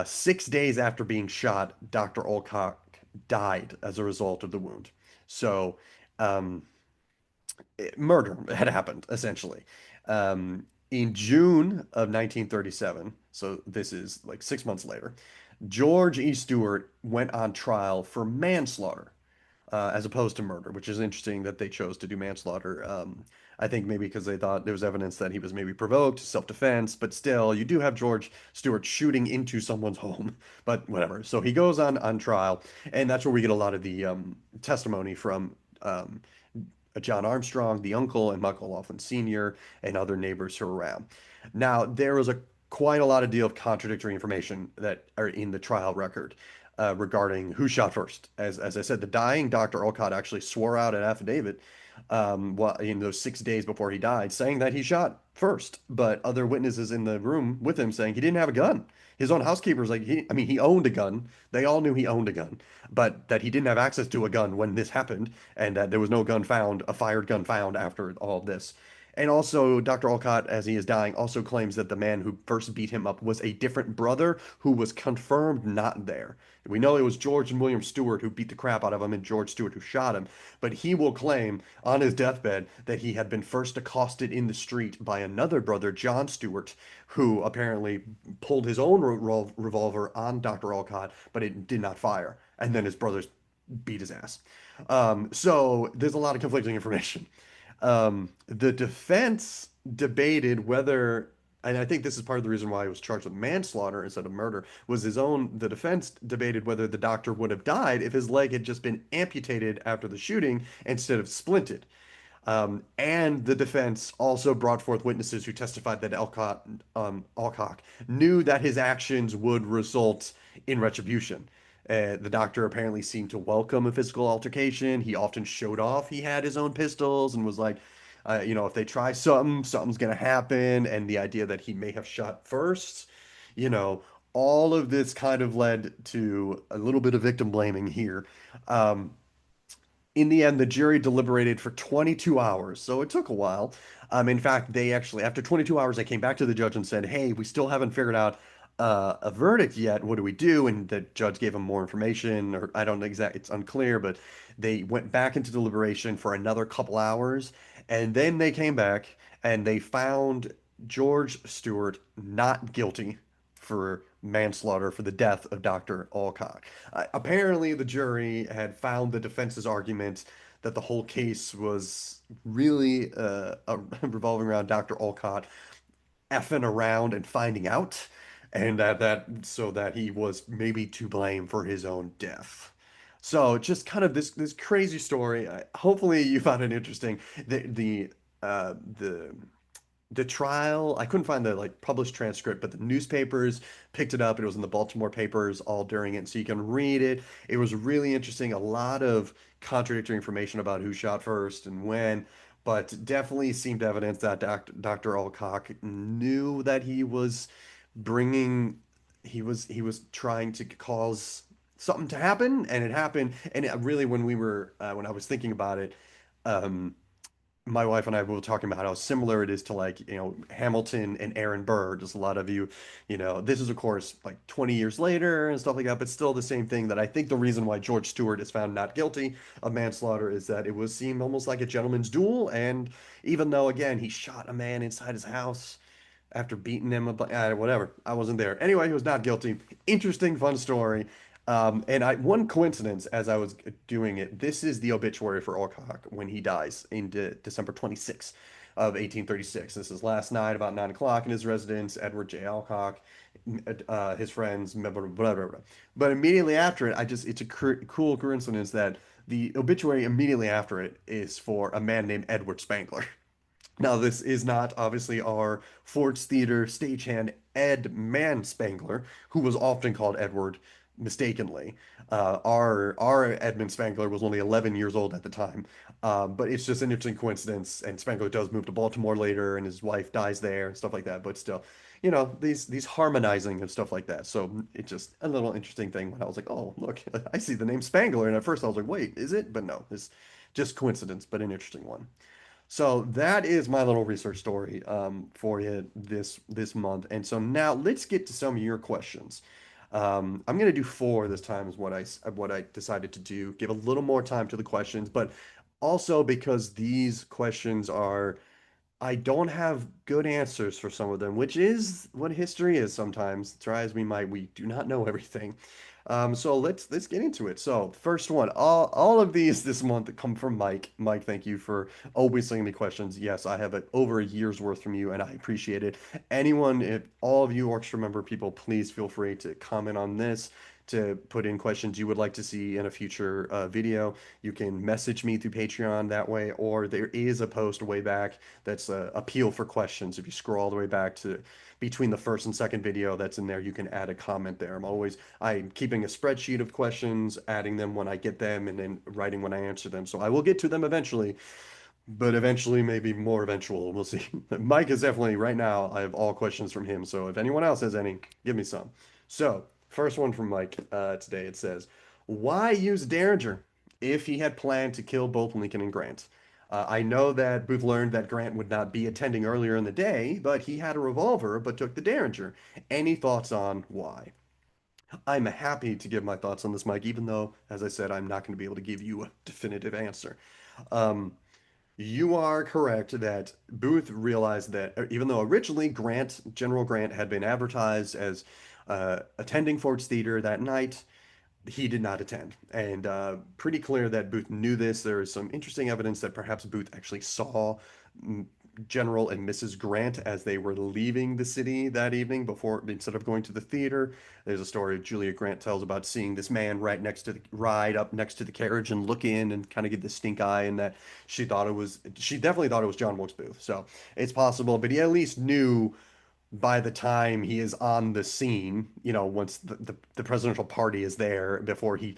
6 days after being shot, Dr. Olcott died as a result of the wound. So, um, murder had happened essentially. In June of 1937, so this is like 6 months later, George E. Stewart went on trial for manslaughter as opposed to murder, which is interesting that they chose to do manslaughter. I think maybe because they thought there was evidence that he was maybe provoked, self-defense, but still, you do have George Stewart shooting into someone's home, but whatever. So he goes on trial, and that's where we get a lot of the testimony from John Armstrong, the uncle, and Michael Laughlin Sr., and other neighbors who are around. Now, there was a quite a lot of deal of contradictory information that are in the trial record regarding who shot first. As I said, the dying Dr. Olcott actually swore out an affidavit in those 6 days before he died, saying that he shot first, but other witnesses in the room with him saying he didn't have a gun. His own housekeeper's like, he owned a gun. They all knew he owned a gun, but that he didn't have access to a gun when this happened, and that there was no gun found, a fired gun found after all of this. And also, Dr. Olcott, as he is dying, also claims that the man who first beat him up was a different brother who was confirmed not there. We know it was George and William Stewart who beat the crap out of him and George Stewart who shot him, but he will claim on his deathbed that he had been first accosted in the street by another brother, John Stewart, who apparently pulled his own revolver on Dr. Olcott, but it did not fire. And then his brothers beat his ass. So there's a lot of conflicting information. The defense debated whether, and I think this is part of the reason why he was charged with manslaughter instead of murder, the defense debated whether the doctor would have died if his leg had just been amputated after the shooting instead of splinted. And the defense also brought forth witnesses who testified that Alcock knew that his actions would result in retribution. The doctor apparently seemed to welcome a physical altercation. He often showed off he had his own pistols and was like, if they try something, something's going to happen. And the idea that he may have shot first, you know, all of this kind of led to a little bit of victim blaming here. Um, in the end, the jury deliberated for 22 hours, so it took a while. In fact, they actually, after 22 hours, they came back to the judge and said, "Hey, we still haven't figured out. a verdict yet. What do we do? And the judge gave him more information, or I don't know exactly, it's unclear, but they went back into deliberation for another couple hours, and then they came back and they found George Stewart not guilty for manslaughter for the death of Dr. Alcock. Apparently, the jury had found the defense's argument that the whole case was really revolving around Dr. Alcott effing around and finding out, and that so that he was maybe to blame for his own death. So just kind of this crazy story. Hopefully you found it interesting. The the trial, I couldn't find the like published transcript, but the newspapers picked it up. It was in the Baltimore papers all during it, so you can read it. It was really interesting. A lot of contradictory information about who shot first and when, but definitely seemed evidence that Dr. Alcock knew that he was bringing, he was trying to cause something to happen, and it happened. And it really, when I was thinking about it, um, my wife and I were talking about how similar it is to like, Hamilton and Aaron Burr. Just a lot of you, this is of course like 20 years later and stuff like that, but still the same thing that I think the reason why George Stewart is found not guilty of manslaughter is that it was seemed almost like a gentleman's duel. And even though, again, he shot a man inside his house after beating him, whatever, I wasn't there. Anyway, he was not guilty. Interesting, fun story. And one coincidence as I was doing it, this is the obituary for Alcock when he dies in December 26th of 1836. This is last night about 9 o'clock in his residence, Edward J. Alcock, his friends, blah, blah, blah, blah, blah. But immediately after it, it's a cool coincidence that the obituary immediately after it is for a man named Edward Spangler. Now, this is not obviously our Ford's Theater stagehand Ed Man Spangler, who was often called Edward mistakenly. Our Edmund Spangler was only 11 years old at the time, but it's just an interesting coincidence. And Spangler does move to Baltimore later, and his wife dies there and stuff like that. But still, these harmonizing and stuff like that. So it's just a little interesting thing when I was like, oh, look, I see the name Spangler, and at first I was like, wait, is it? But no, it's just coincidence, but an interesting one. So that is my little research story for you this month. And so now let's get to some of your questions. I'm going to do four this time is what I decided to do. Give a little more time to the questions, but also because these questions are I don't have good answers for some of them, which is what history is sometimes. Try as we might, we do not know everything. So let's get into it. So first one, all of these this month come from Mike. Mike, thank you for always sending me questions. Yes, I have over a year's worth from you, and I appreciate it. Anyone, if all of you orchestra member people, please feel free to comment on this, to put in questions you would like to see in a future video. You can message me through Patreon that way, or there is a post way back that's a appeal for questions. If you scroll all the way back to between the first and second video that's in there, you can add a comment there. I'm keeping a spreadsheet of questions, adding them when I get them, and then writing when I answer them. So I will get to them eventually, but eventually, maybe more eventual. We'll see. Mike is definitely right now. I have all questions from him. So if anyone else has any, give me some. So first one from Mike today. It says, "Why use Derringer if he had planned to kill both Lincoln and Grant? I know that Booth learned that Grant would not be attending earlier in the day, but he had a revolver, but took the Derringer. Any thoughts on why?" I'm happy to give my thoughts on this, Mike, even though, as I said, I'm not going to be able to give you a definitive answer. Um, you are correct that Booth realized that even though originally General Grant had been advertised as attending Ford's Theater that night, he did not attend. And pretty clear that Booth knew this. There is some interesting evidence that perhaps Booth actually saw mm, General and Mrs. Grant as they were leaving the city that evening before instead of going to the theater. There's a story Julia Grant tells about seeing this man ride up next to the carriage and look in and kind of get the stink eye, and that she definitely thought it was John Wilkes Booth. So it's possible, but he at least knew by the time he is on the scene, once the presidential party is there, before he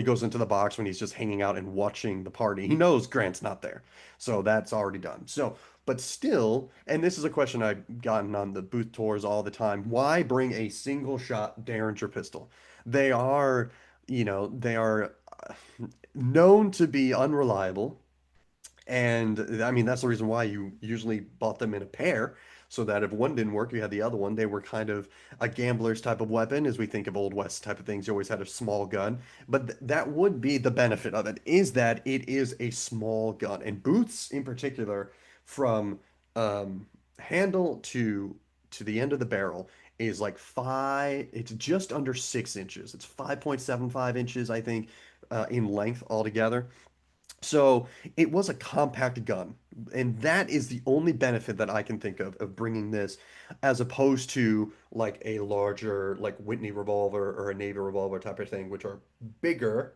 goes into the box, when he's just hanging out and watching the party, he knows Grant's not there. So that's already done. So, but still, and this is a question I've gotten on the booth tours all the time, why bring a single shot Derringer pistol? They are, they are known to be unreliable. And I mean, that's the reason why you usually bought them in a pair. so that if one didn't work, you had the other one. They were kind of a gambler's type of weapon, as we think of Old West type of things. You always had a small gun, but that would be the benefit of it, is that it is a small gun. And Booth's in particular, from um, handle to the end of the barrel is like it's just under 6 inches. It's 5.75 inches, I think, in length altogether. So it was a compact gun, and that is the only benefit that I can think of bringing this, as opposed to like a larger, like Whitney revolver or a Navy revolver type of thing, which are bigger.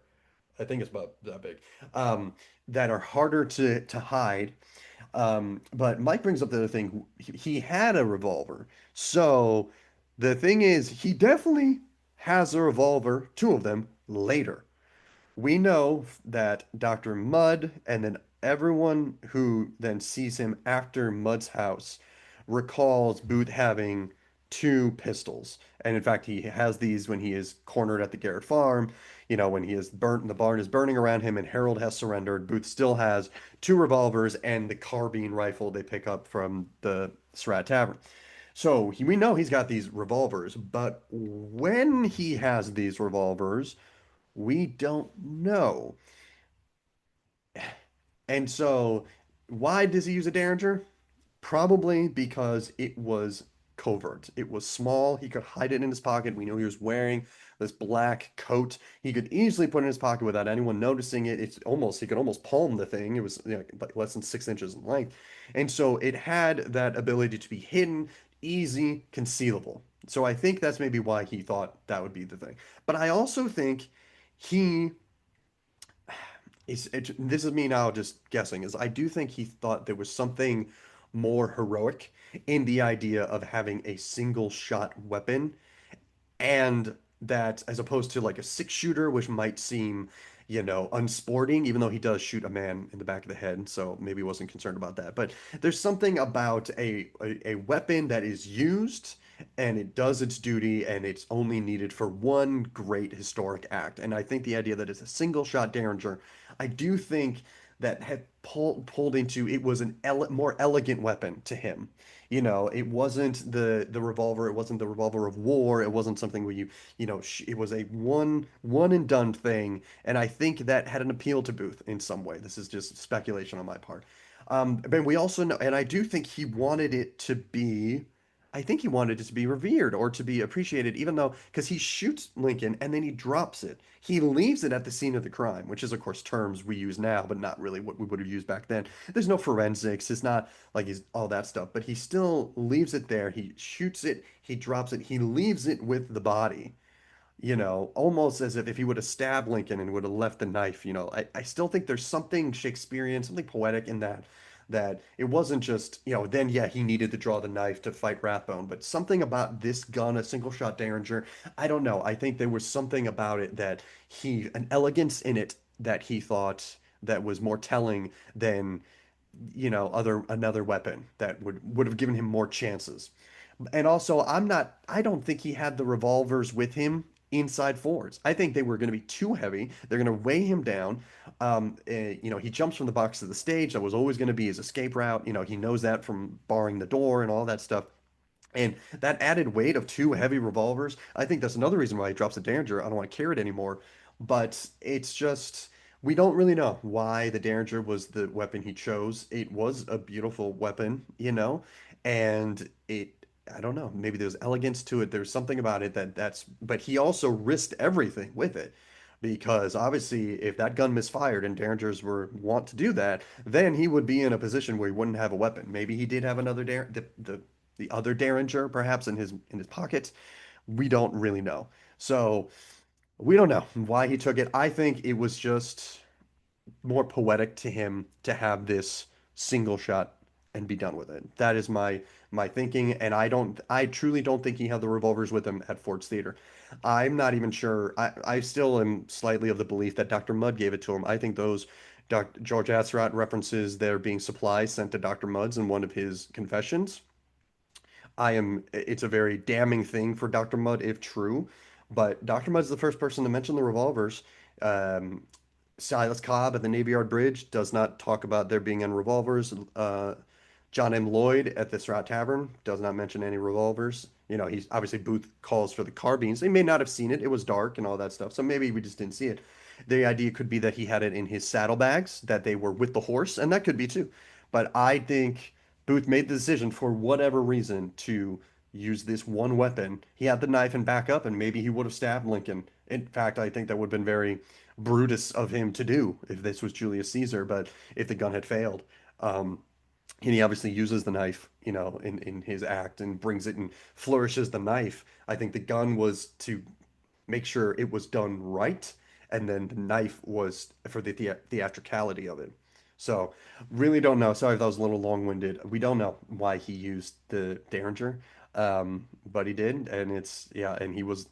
I think it's about that big, um, that are harder to hide. But Mike brings up the other thing. He had a revolver, so the thing is, he definitely has a revolver, two of them later. We know that Dr. Mudd and then everyone who then sees him after Mudd's house recalls Booth having two pistols. And in fact, he has these when he is cornered at the Garrett farm. When he is burnt and the barn is burning around him and Harold has surrendered, Booth still has two revolvers and the carbine rifle they pick up from the Surratt Tavern. So we know he's got these revolvers, but when he has these revolvers, we don't know. And so, why does he use a Derringer? Probably because it was covert. It was small. He could hide it in his pocket. We knew he was wearing this black coat. He could easily put it in his pocket without anyone noticing it. He could almost palm the thing. It was, like less than 6 inches in length. And so it had that ability to be hidden, easy, concealable. So I think that's maybe why he thought that would be the thing. But I also think he this is me now just guessing, is I do think he thought there was something more heroic in the idea of having a single shot weapon, and that as opposed to like a six shooter, which might seem, unsporting, even though he does shoot a man in the back of the head, so maybe he wasn't concerned about that. But there's something about a weapon that is used and it does its duty and it's only needed for one great historic act. And I think the idea that it's a single shot Derringer, I do think that had pulled into it was an more elegant weapon to him. It wasn't the revolver. It wasn't the revolver of war. It wasn't something where it was a one and done thing. And I think that had an appeal to Booth in some way. This is just speculation on my part. But we also know, and I do think he wanted it to be. I think he wanted it to be revered or to be appreciated, even though, because he shoots Lincoln and then he drops it. He leaves it at the scene of the crime, which is, of course, terms we use now, but not really what we would have used back then. There's no forensics. It's not like he's all that stuff, but he still leaves it there. He shoots it, he drops it, he leaves it with the body, almost as if he would have stabbed Lincoln and would have left the knife. I still think there's something Shakespearean, something poetic in that it wasn't just, then yeah, he needed to draw the knife to fight Rathbone, but something about this gun, a single shot Derringer, I don't know. I think there was something about it that an elegance in it that he thought that was more telling than, another weapon that would have given him more chances. And also, I don't think he had the revolvers with him inside Fords. I think they were going to be too heavy. They're going to weigh him down. He jumps from the box to the stage. That was always going to be his escape route. He knows that from barring the door and all that stuff. And that added weight of two heavy revolvers, I think that's another reason why he drops the Derringer. I don't want to carry it anymore. But it's just, we don't really know why the Derringer was the weapon he chose. It was a beautiful weapon, and I don't know, maybe there's elegance to it. There's something about it but he also risked everything with it. Because obviously, if that gun misfired and Derringers were wont to do that, then he would be in a position where he wouldn't have a weapon. Maybe he did have another the other Derringer perhaps in his pocket. We don't really know. So we don't know why he took it. I think it was just more poetic to him to have this single shot and be done with it. That is my thinking, and I truly don't think he had the revolvers with him at Ford's Theater. I'm not even sure. I still am slightly of the belief that Dr. Mudd gave it to him. I think those George Atzerodt references there being supplies sent to Dr. Mudd's in one of his confessions. It's a very damning thing for Dr. Mudd if true, but Dr. Mudd's the first person to mention the revolvers. Um, Silas Cobb at the Navy Yard Bridge does not talk about there being any revolvers. John M. Lloyd at the Surratt Tavern does not mention any revolvers. You know, he's obviously Booth calls for the carbines. They may not have seen it. It was dark and all that stuff. So maybe we just didn't see it. The idea could be that he had it in his saddlebags, that they were with the horse, and that could be too. But I think Booth made the decision for whatever reason to use this one weapon. He had the knife and backup, and maybe he would have stabbed Lincoln. In fact, I think that would have been very Brutus of him to do if this was Julius Caesar, but if the gun had failed. Um, and he obviously uses the knife, you know, in his act and brings it and flourishes the knife. I think the gun was to make sure it was done right, and then the knife was for the theatricality of it. So, really don't know. Sorry if that was a little long-winded. We don't know why he used the Derringer, but he did, and it's yeah, and he was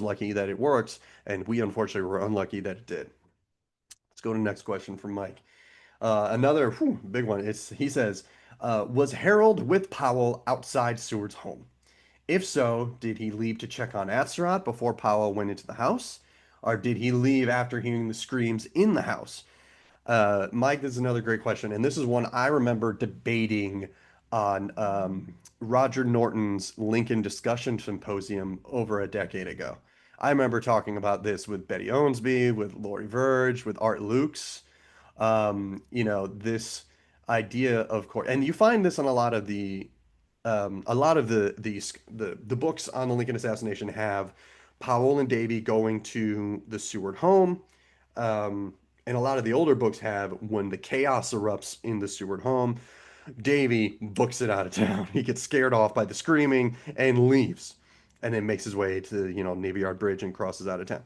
lucky that it worked, and we unfortunately were unlucky that it did. Let's go to the next question from Mike. Another big one. He says, was Harold with Powell outside Seward's home? If so, did he leave to check on Atzerodt before Powell went into the house? Or did he leave after hearing the screams in the house? Mike, this is another great question. And this is one I remember debating on Roger Norton's Lincoln Discussion Symposium over a decade ago. I remember talking about this with Betty Owensby, with Lori Verge, with Art Lukes. You know, this idea of course, and you find this on a lot of the books on the Lincoln assassination have Powell and Davy going to the Seward home. And a lot of the older books have when the chaos erupts in the Seward home, Davy books it out of town. He gets scared off by the screaming and leaves, and then makes his way to, you know, Navy Yard Bridge and crosses out of town.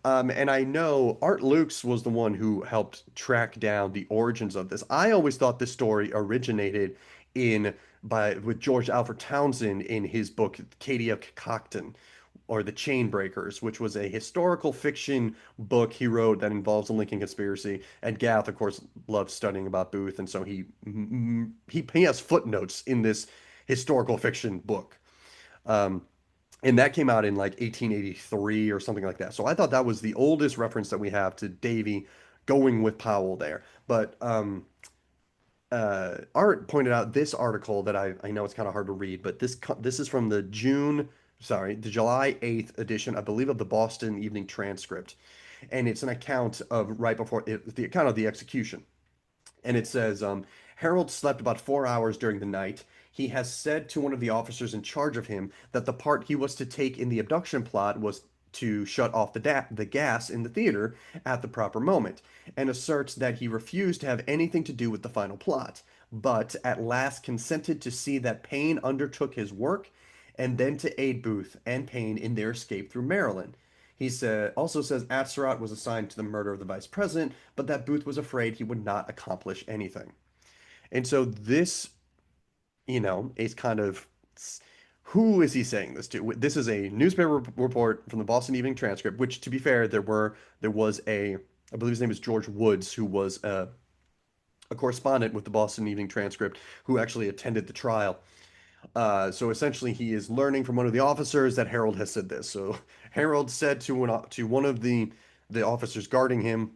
And I know Art Lukes was the one who helped track down the origins of this. I always thought this story originated in by with George Alfred Townsend in his book Katie of Cocton, or The Chain Breakers, which was a historical fiction book he wrote that involves the Lincoln conspiracy. And Gath, of course, loves studying about Booth, and so he has footnotes in this historical fiction book. Um, and that came out in like 1883 or something like that. So I thought that was the oldest reference that we have to Davy going with Powell there. But Art pointed out this article that I know it's kind of hard to read, but this is from the July 8th edition, I believe, of the Boston Evening Transcript, and it's an account of right before the account of the execution. And it says, Harold slept about 4 hours during the night. He has said to one of the officers in charge of him that the part he was to take in the abduction plot was to shut off the gas in the theater at the proper moment, and asserts that he refused to have anything to do with the final plot, but at last consented to see that Payne undertook his work, and then to aid Booth and Payne in their escape through Maryland. Also says Atzerodt was assigned to the murder of the vice president, but that Booth was afraid he would not accomplish anything. And so this, you know, is kind of who is he saying this to? This is a newspaper report from the Boston Evening Transcript, which, to be fair, there was I believe his name is George Woods, who was a correspondent with the Boston Evening Transcript, who actually attended the trial. So essentially, he is learning from one of the officers that Harold has said this. So Harold said to one of the officers guarding him,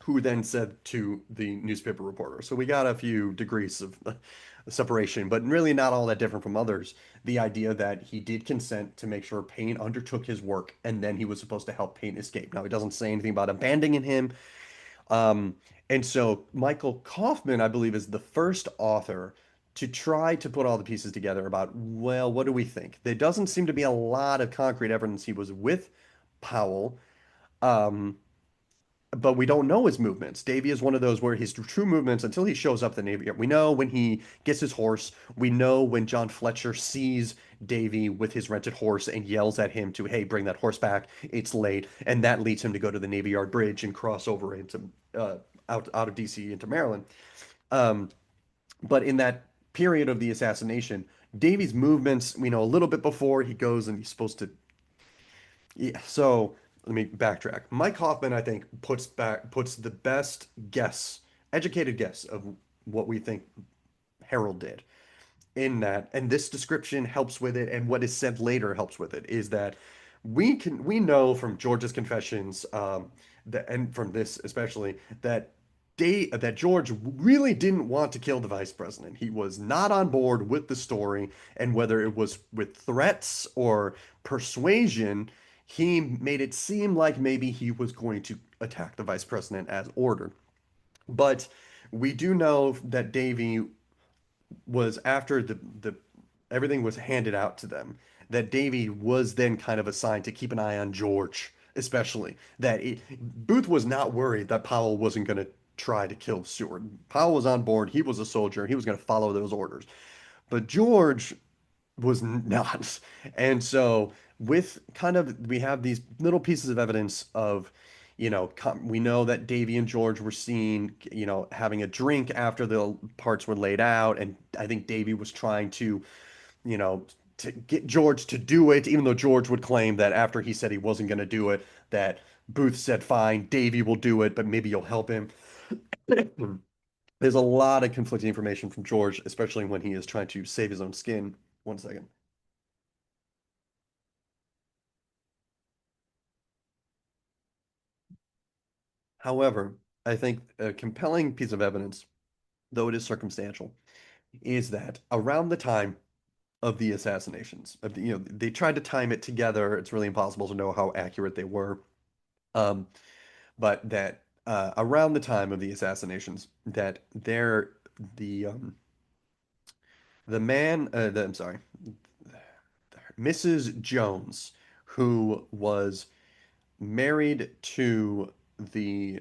who then said to the newspaper reporter. So we got a few degrees of separation, but really not all that different from others. The idea that he did consent to make sure Payne undertook his work, and then he was supposed to help Payne escape. Now, he doesn't say anything about abandoning him. Um, and so Michael Kaufman, I believe, is the first author to try to put all the pieces together about, well, what do we think? There doesn't seem to be a lot of concrete evidence he was with Powell. Um, but we don't know his movements. Davy is one of those where his true movements until he shows up at the Navy Yard. We know when he gets his horse. We know when John Fletcher sees Davy with his rented horse and yells at him to, hey, bring that horse back. It's late. And that leads him to go to the Navy Yard Bridge and cross over into out of DC into Maryland. Um, but in that period of the assassination, Davy's movements, we know a little bit before he goes and he's supposed to yeah, so let me backtrack. Mike Hoffman, I think, puts the best guess, educated guess of what we think Harold did in that, and this description helps with it, and what is said later helps with it, is that we know from George's confessions, that and from this especially, that that George really didn't want to kill the vice president. He was not on board with the story, and whether it was with threats or persuasion, he made it seem like maybe he was going to attack the vice president as ordered. But we do know that Davy was after the everything was handed out to them, that Davy was then kind of assigned to keep an eye on George, especially Booth was not worried that Powell wasn't going to try to kill Seward. Powell was on board. He was a soldier. He was going to follow those orders. But George was not. And so with kind of we have these little pieces of evidence of we know that Davy and George were seen, having a drink after the parts were laid out, and I think Davy was trying you know, to get George to do it, even though George would claim that after he said he wasn't going to do it, that Booth said, "Fine, Davy will do it, but maybe you'll help him." There's a lot of conflicting information from George, especially when he is trying to save his own skin. One second. However, I think a compelling piece of evidence, though it is circumstantial, is that around the time of the assassinations, they tried to time it together. It's really impossible to know how accurate they were. Um, but that around the time of the assassinations, that the man, I'm sorry, Mrs. Jones, who was married to the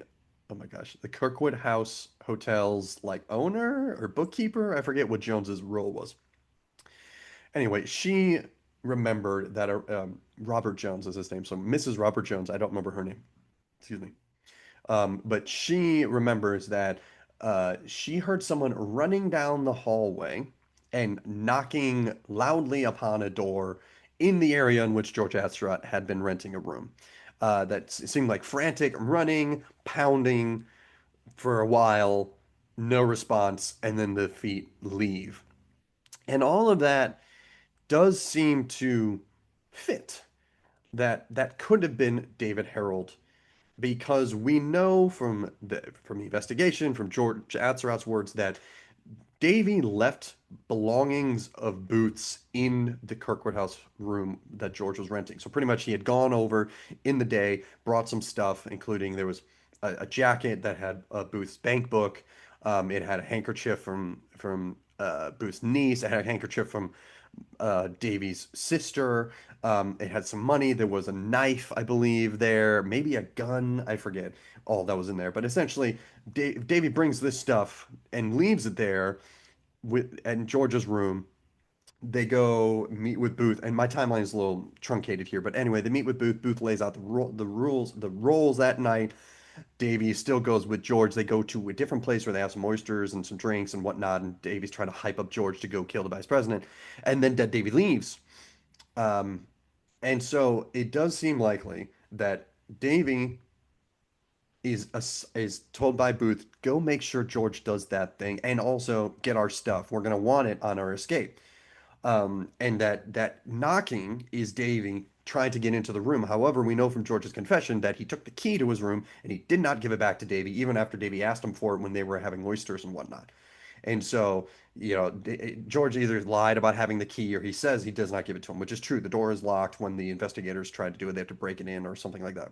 oh my gosh, the Kirkwood House Hotel's like owner or bookkeeper. I forget what Jones's role was. Anyway, she remembered that Robert Jones is his name. So Mrs. Robert Jones, I don't remember her name. Excuse me. But she remembers that she heard someone running down the hallway and knocking loudly upon a door in the area in which George Astaroth had been renting a room. That seemed like frantic running, pounding for a while, no response, and then the feet leave. And all of that does seem to fit. That could have been David Harold because we know from the investigation, from George Atzeroth's words, that Davy left belongings of Booth's in the Kirkwood House room that George was renting. So pretty much he had gone over in the day, brought some stuff, including there was a jacket that had Booth's bank book. It had a handkerchief from Booth's niece. It had a handkerchief from Davy's sister. It had some money. There was a knife, I believe, there, maybe a gun. I forget all that was in there. But essentially, Davy brings this stuff and leaves it there in George's room. They go meet with Booth, and my timeline is a little truncated here. But anyway, they meet with Booth. Booth lays out the roles that night. Davy still goes with George. They go to a different place where they have some oysters and some drinks and whatnot. And Davy's trying to hype up George to go kill the vice president. And then Dead Davy leaves. Um, and so it does seem likely that Davy is told by Booth, go make sure George does that thing and also get our stuff. We're gonna want it on our escape. And that knocking is Davy trying to get into the room. However, we know from George's confession that he took the key to his room and he did not give it back to Davy, even after Davy asked him for it when they were having oysters and whatnot. And so, George either lied about having the key or he says he does not give it to him, which is true. The door is locked when the investigators try to do it. They have to break it in or something like that.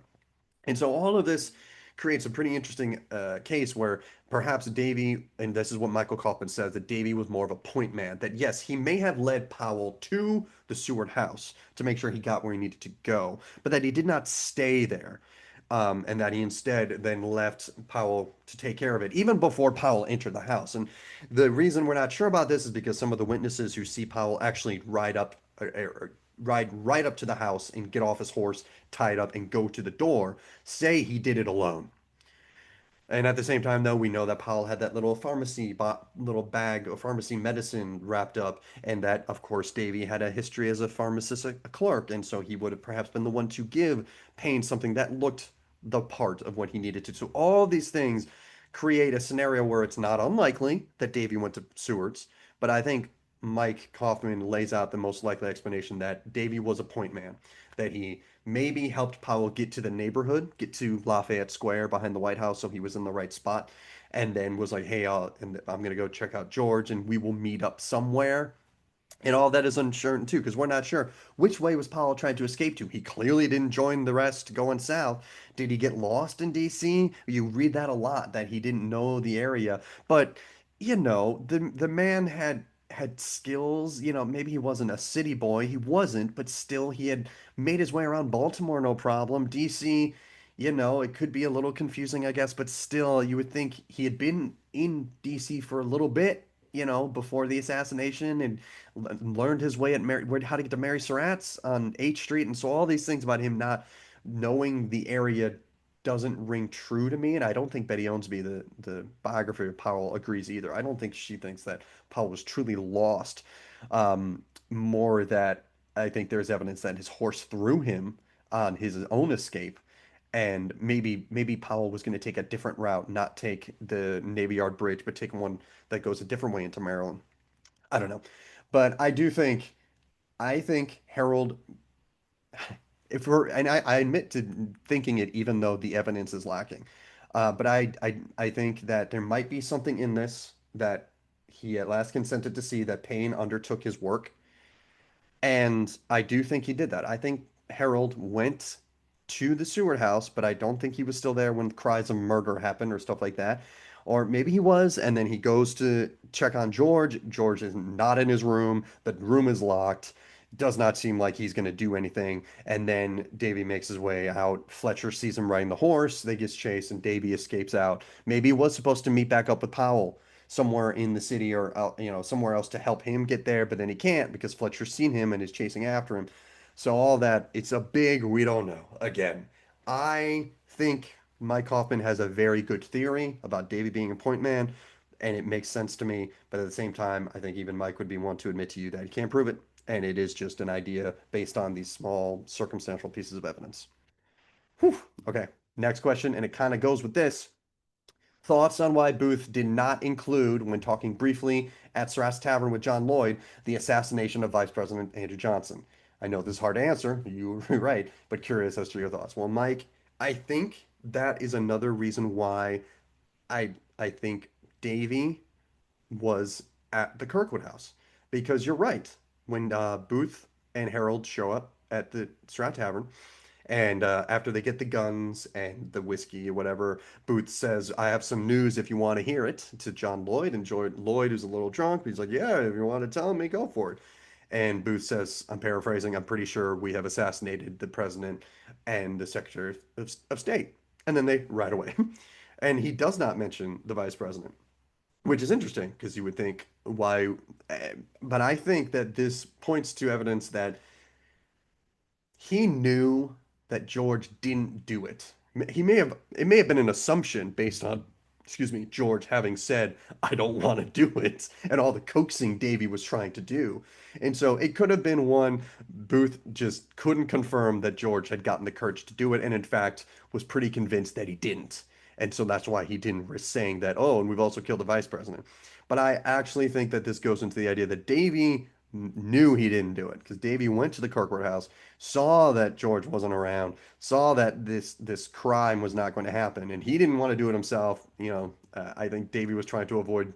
And so all of this creates a pretty interesting case where perhaps Davy, and this is what Michael Kaufman says, that Davy was more of a point man. That yes, he may have led Powell to the Seward house to make sure he got where he needed to go, but that he did not stay there. And that he instead then left Powell to take care of it, even before Powell entered the house. And the reason we're not sure about this is because some of the witnesses who see Powell actually ride right up to the house and get off his horse, tie it up, and go to the door, say he did it alone. And at the same time, though, we know that Powell had that little bag of pharmacy medicine wrapped up, and that, of course, Davy had a history as a pharmacist, a clerk, and so he would have perhaps been the one to give Payne something that looked the part of what he needed to. So all these things create a scenario where it's not unlikely that Davy went to Seward's, but I think Mike Kaufman lays out the most likely explanation that Davy was a point man, that he maybe helped Powell get to the neighborhood, get to Lafayette Square behind the White House, so he was in the right spot. and then was like, hey, and I'm gonna go check out George, and we will meet up somewhere. And all that is uncertain too, because we're not sure which way was Powell trying to escape to. He clearly didn't join the rest going south. Did he get lost in DC? You read that a lot, that he didn't know the area. But the man had skills. Maybe he wasn't a city boy. He wasn't, but still he had made his way around Baltimore no problem. DC, it could be a little confusing, I guess, but still you would think he had been in DC for a little bit, before the assassination, and learned his way at how to get to Mary Surratt's on H Street, and so all these things about him not knowing the area doesn't ring true to me, and I don't think Betty Owensby, the biographer of Powell, agrees either. I don't think she thinks that Powell was truly lost. More that I think there's evidence that his horse threw him on his own escape, and maybe Powell was going to take a different route, not take the Navy Yard Bridge, but take one that goes a different way into Maryland. I don't know. But I think Harold, if we're, and I admit to thinking it, even though the evidence is lacking. But I think that there might be something in this that he at last consented to see, that Payne undertook his work. And I do think he did that. I think Harold went to the Seward house, but I don't think he was still there when cries of murder happened or stuff like that. Or maybe he was, and then he goes to check on George. George is not in his room. The room is locked. Does not seem like he's going to do anything. And then Davy makes his way out. Fletcher sees him riding the horse. They get chased, and Davy escapes out. Maybe he was supposed to meet back up with Powell somewhere in the city, or out, somewhere else to help him get there, but then he can't because Fletcher's seen him and is chasing after him. So all that, it's a big we don't know. Again, I think Mike Hoffman has a very good theory about Davy being a point man, and it makes sense to me. But at the same time, I think even Mike would be one to admit to you that he can't prove it, and it is just an idea based on these small circumstantial pieces of evidence. Whew. Okay, next question, and it kind of goes with this. Thoughts on why Booth did not include, when talking briefly at Surratt's Tavern with John Lloyd, the assassination of Vice President Andrew Johnson? I know this is hard to answer, you're right, but curious as to your thoughts. Well, Mike, I think that is another reason why I think Davy was at the Kirkwood house. Because you're right, when Booth and Harold show up at the Surratt Tavern, and after they get the guns and the whiskey or whatever, Booth says, I have some news if you want to hear it, to John Lloyd. And Lloyd is a little drunk, but he's like, yeah, if you want to tell me, go for it. And Booth says, I'm paraphrasing, I'm pretty sure we have assassinated the president and the Secretary of State. And then they ride away. And he does not mention the vice president, which is interesting because you would think, why? But I think that this points to evidence that he knew that George didn't do it. It may have been an assumption based on, excuse me, George having said, I don't want to do it, and all the coaxing Davy was trying to do. And so it could have been one, Booth just couldn't confirm that George had gotten the courage to do it, and in fact was pretty convinced that he didn't. And so that's why he didn't risk saying that, oh, and we've also killed the vice president. But I actually think that this goes into the idea that Davy knew he didn't do it, because Davy went to the Kirkwood house, saw that George wasn't around, saw that this crime was not going to happen, and he didn't want to do it himself. I think Davy was trying to avoid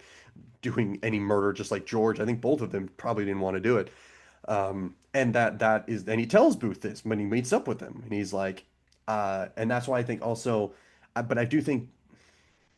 doing any murder, just like George. I think both of them probably didn't want to do it. And and he tells Booth this when he meets up with him, and he's like, and that's why I think also, but I do think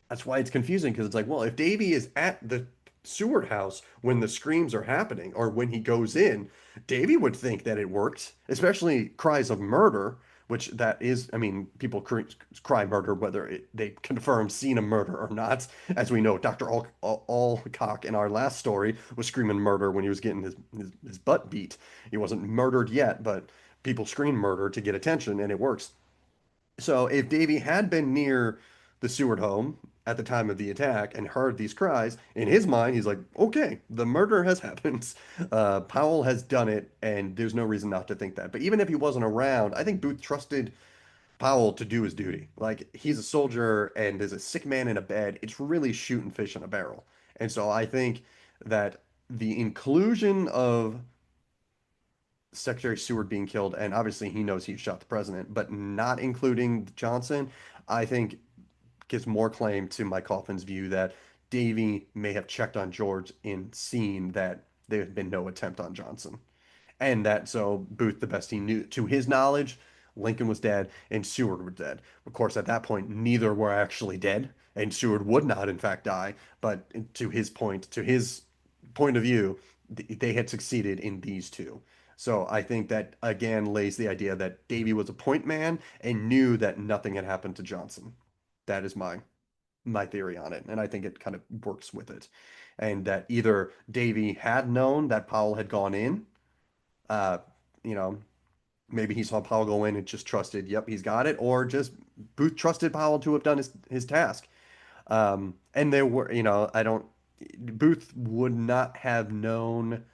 that's why it's confusing, because it's like, well, if Davy is at the Seward house when the screams are happening or when he goes in, Davy would think that it worked, especially cries of murder, which that is, I mean, people cry murder whether they confirm seen a murder or not. As we know, Dr. Alcock in our last story was screaming murder when he was getting his butt beat. He wasn't murdered yet, but people scream murder to get attention, and it works. So if Davy had been near the Seward home at the time of the attack and heard these cries, in his mind, he's like, okay, the murder has happened. Powell has done it, and there's no reason not to think that. But even if he wasn't around, I think Booth trusted Powell to do his duty. Like, he's a soldier, and there's a sick man in a bed. It's really shooting fish in a barrel. And so I think that the inclusion of Secretary Seward being killed, and obviously he knows he shot the president, but not including Johnson, I think gives more claim to Mike Coffin's view that Davey may have checked on George and seen that there had been no attempt on Johnson. And that so Booth, the best he knew to his knowledge, Lincoln was dead and Seward was dead. Of course, at that point, neither were actually dead, and Seward would not, in fact, die. But to his point of view, they had succeeded in these two. So I think that again lays the idea that Davy was a point man and knew that nothing had happened to Johnson. That is my theory on it, and I think it kind of works with it. And that either Davy had known that Powell had gone in, uh, you know, maybe he saw Powell go in and just trusted, yep, he's got it, or just Booth trusted Powell to have done his task. And there were, I don't, Booth would not have known.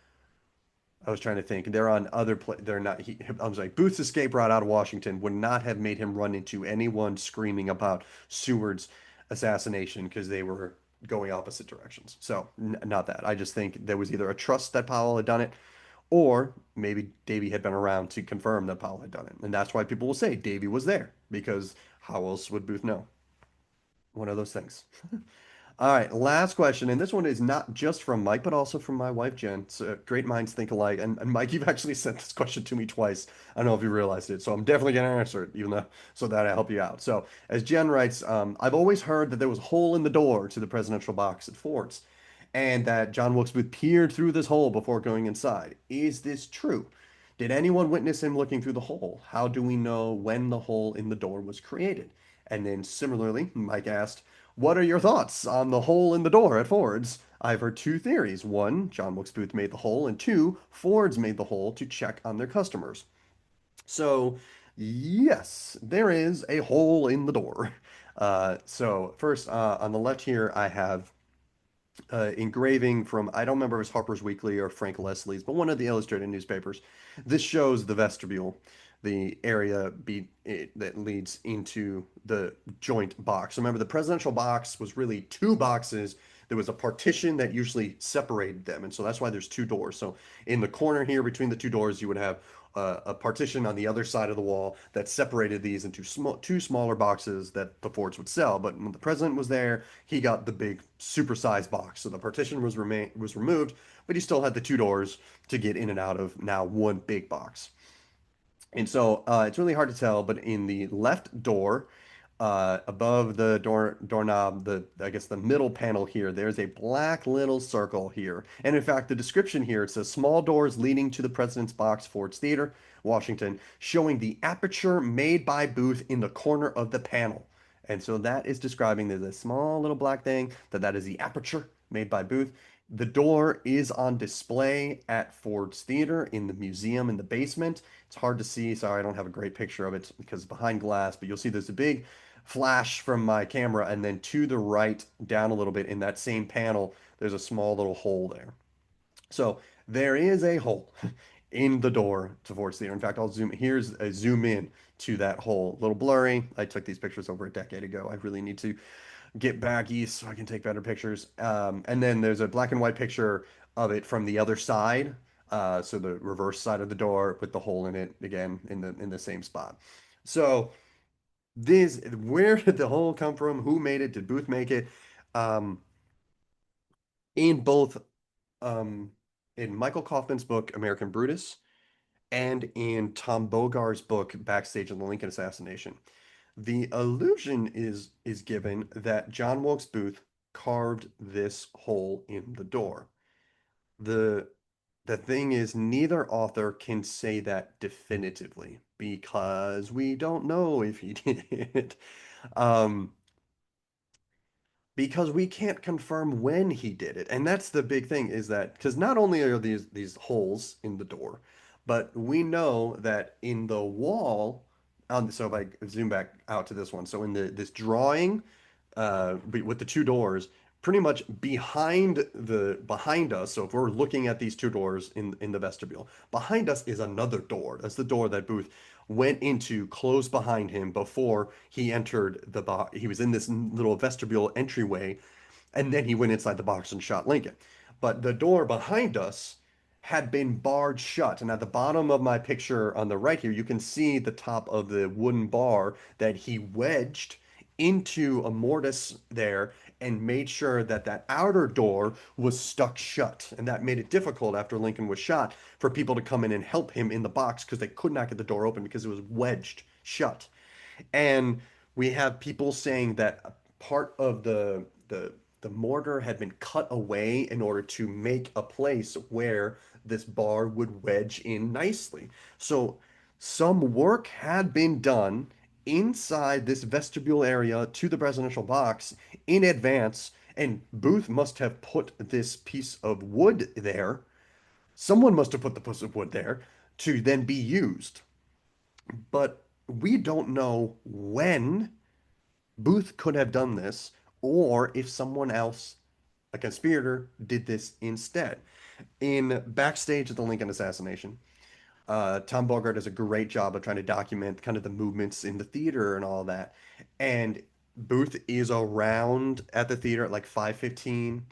I was trying to think. They're on other play. They're not. I was like, Booth's escape route out of Washington would not have made him run into anyone screaming about Seward's assassination because they were going opposite directions. So not that. I just think there was either a trust that Powell had done it, or maybe Davy had been around to confirm that Powell had done it, and that's why people will say Davy was there because how else would Booth know? One of those things. All right, last question, and this one is not just from Mike, but also from my wife Jen. So great minds think alike. And Mike, you've actually sent this question to me twice. I don't know if you realized it, so I'm definitely gonna answer it, even though so that I help you out. So as Jen writes, I've always heard that there was a hole in the door to the presidential box at Ford's, and that John Wilkes Booth peered through this hole before going inside. Is this true? Did anyone witness him looking through the hole? How do we know when the hole in the door was created? And then similarly, Mike asked, what are your thoughts on the hole in the door at Ford's? I've heard two theories. One, John Wilkes Booth made the hole, and two, Ford's made the hole to check on their customers. So, yes, there is a hole in the door. So first, on the left here, I have engraving from, I don't remember if it's Harper's Weekly or Frank Leslie's, but one of the illustrated newspapers. This shows the vestibule, the area that leads into the joint box. Remember, the presidential box was really two boxes. There was a partition that usually separated them, and so that's why there's two doors. So in the corner here between the two doors, you would have a partition on the other side of the wall that separated these into two smaller boxes that the Fords would sell. But when the president was there, he got the big supersized box. So the partition was removed, but he still had the two doors to get in and out of now one big box. And so it's really hard to tell, but in the left door, above the doorknob, I guess the middle panel here, there's a black little circle here. And in fact, the description here, it says small doors leading to the President's Box, Ford's Theater, Washington, showing the aperture made by Booth in the corner of the panel. And so that is describing there's a small little black thing that is the aperture made by Booth. The door is on display at Ford's Theater in the museum in the basement. It's hard to see. Sorry, I don't have a great picture of it because it's behind glass, but you'll see there's a big flash from my camera, and then to the right, down a little bit in that same panel, there's a small little hole there. So there is a hole in the door to Ford's Theater. In fact, here's a zoom in to that hole. A little blurry. I took these pictures over a decade ago. I really need to get back east so I can take better pictures. And then there's a black and white picture of it from the other side. So the reverse side of the door with the hole in it again in the same spot. So where did the hole come from? Who made it? Did Booth make it? Um, in both um, in Michael Kaufman's book American Brutus and in Tom Bogar's book Backstage of the Lincoln Assassination, the illusion is given that John Wilkes Booth carved this hole in the door. The the thing is, neither author can say that definitively because we don't know if he did it. Um, because we can't confirm when he did it. And that's the big thing is that because not only are these holes in the door, but we know that in the wall, so if I zoom back out to this one, so in this drawing with the two doors, pretty much behind us. So if we're looking at these two doors in the vestibule, behind us is another door. That's the door that Booth went into, closed behind him before he entered the box. He was in this little vestibule entryway, and then he went inside the box and shot Lincoln. But the door behind us had been barred shut. And at the bottom of my picture on the right here, you can see the top of the wooden bar that he wedged into a mortise there and made sure that that outer door was stuck shut. And that made it difficult after Lincoln was shot for people to come in and help him in the box because they could not get the door open because it was wedged shut. And we have people saying that part of the mortar had been cut away in order to make a place where this bar would wedge in nicely. So some work had been done inside this vestibule area to the presidential box in advance, and Booth must have put this piece of wood there. Someone must have put the piece of wood there to then be used. But we don't know when Booth could have done this, or if someone else, a conspirator, did this instead. In Backstage at the Lincoln Assassination, Tom Bogart does a great job of trying to document kind of the movements in the theater and all that. And Booth is around at the theater at like 5:15,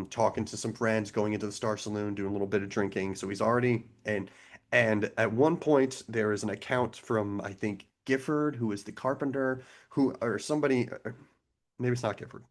talking to some friends, going into the Star Saloon, doing a little bit of drinking. So he's already and at one point there is an account from I think Gifford, who is the carpenter, who or somebody, maybe it's not Gifford.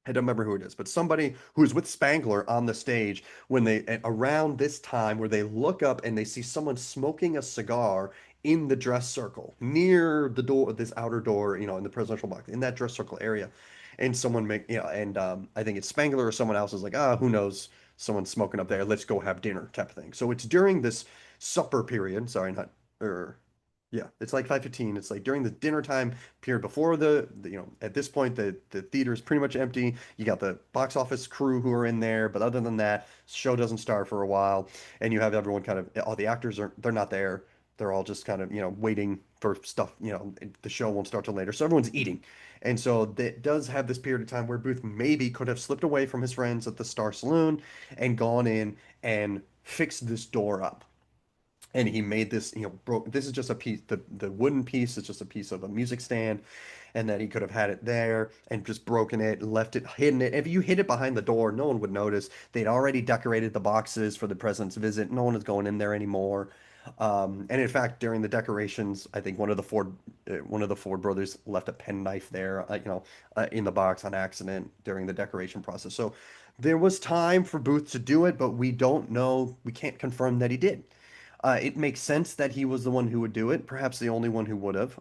I don't remember who it is, but somebody who's with Spangler on the stage when they around this time where they look up and they see someone smoking a cigar in the dress circle near the door, this outer door, in the presidential box, in that dress circle area. And someone and I think it's Spangler or someone else is like, who knows? Someone's smoking up there. Let's go have dinner type of thing. So it's during this supper period. Sorry, not or yeah, it's like 5:15. It's like during the dinner time period before at this point the theater is pretty much empty. You got the box office crew who are in there, but other than that, show doesn't start for a while, and you have everyone kind of all the actors they're not there. They're all just kind of, waiting for stuff, the show won't start till later. So everyone's eating. And so that does have this period of time where Booth maybe could have slipped away from his friends at the Star Saloon and gone in and fixed this door up, and he made this, broke, this is just a piece, the wooden piece is just a piece of a music stand, and that he could have had it there and just broken it and left it hidden it. If you hid it behind the door, no one would notice. They'd already decorated the boxes for the president's visit. No one is going in there anymore. And in fact, during the decorations, I think one of the Ford brothers left a penknife there, in the box on accident during the decoration process. So there was time for Booth to do it, but we don't know. We can't confirm that he did. It makes sense that he was the one who would do it, perhaps the only one who would have.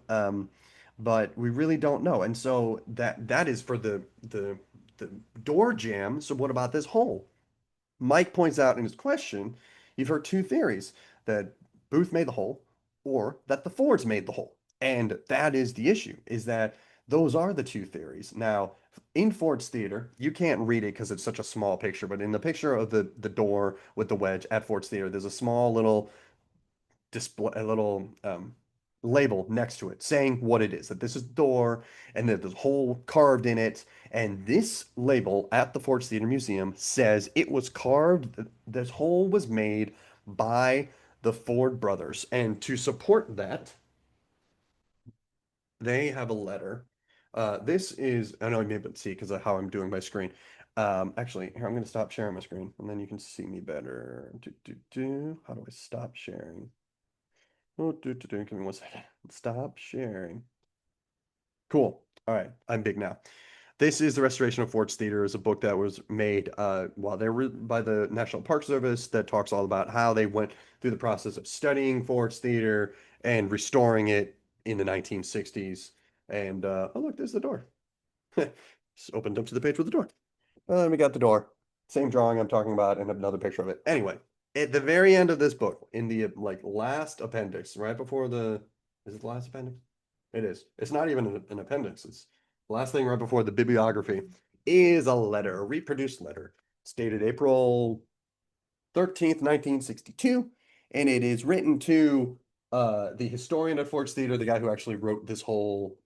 But we really don't know. And so that is for the door jam. So what about this hole? Mike points out in his question, you've heard two theories, that Booth made the hole or that the Fords made the hole. And that is the issue, is that those are the two theories. Now, in Ford's Theater, you can't read it because it's such a small picture, but in the picture of the door with the wedge at Ford's Theater, there's a small little display, a little label next to it saying what it is, that this is the door and that there's a hole carved in it. And this label at the Ford's Theater Museum says it was carved, this hole was made by the Ford brothers. And to support that, they have a letter. This is, I know you may be able to see because of how I'm doing my screen. Actually, here, I'm going to stop sharing my screen and then you can see me better. How do I stop sharing? Oh, give me 1 second. Stop sharing. Cool. All right, I'm big now. This is The Restoration of Ford's Theater, is a book that was made while they were by the National Park Service that talks all about how they went through the process of studying Ford's Theater and restoring it in the 1960s. And oh look, there's the door. Just opened up to the page with the door. And we got the door. Same drawing I'm talking about and another picture of it. Anyway, at the very end of this book, in the like last appendix, right before is it the last appendix? It is. It's not even an appendix. It's the last thing right before the bibliography is a letter, a reproduced letter, stated April 13th, 1962, and it is written to the historian at Ford's Theater, the guy who actually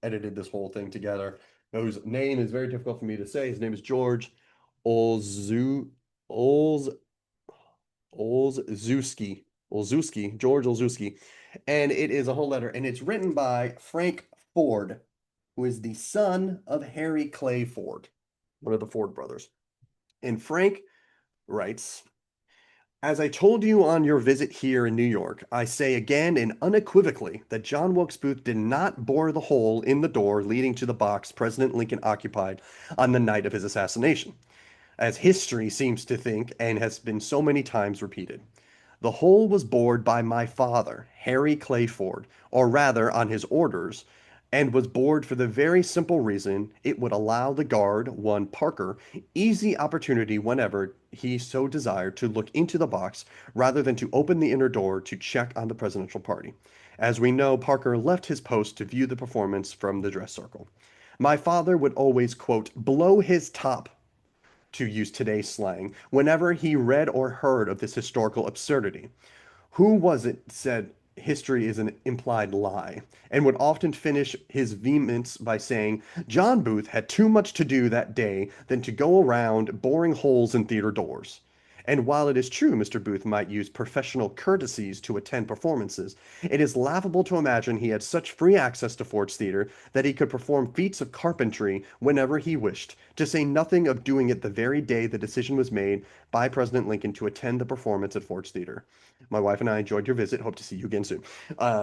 edited this whole thing together, whose name is very difficult for me to say. His name is George Olzu Olz Olszewski, George Olszewski, and it is a whole letter, and it's written by Frank Ford, who is the son of Harry Clay Ford, one of the Ford brothers. And Frank writes, As I told you on your visit here in New York, I say again and unequivocally that John Wilkes Booth did not bore the hole in the door leading to the box President Lincoln occupied on the night of his assassination, as history seems to think and has been so many times repeated. The hole was bored by my father, Harry Clay Ford, or rather on his orders, and was bored for the very simple reason it would allow the guard, one Parker, easy opportunity whenever he so desired to look into the box rather than to open the inner door to check on the presidential party. As we know, Parker left his post to view the performance from the dress circle. My father would always, quote, blow his top, to use today's slang, whenever he read or heard of this historical absurdity. Who was it said history is an implied lie, and would often finish his vehemence by saying John Booth had too much to do that day than to go around boring holes in theater doors. And while it is true Mr. Booth might use professional courtesies to attend performances, it is laughable to imagine he had such free access to Ford's Theater that he could perform feats of carpentry whenever he wished, to say nothing of doing it the very day the decision was made by President Lincoln to attend the performance at Ford's Theater. My wife and I enjoyed your visit. Hope to see you again soon.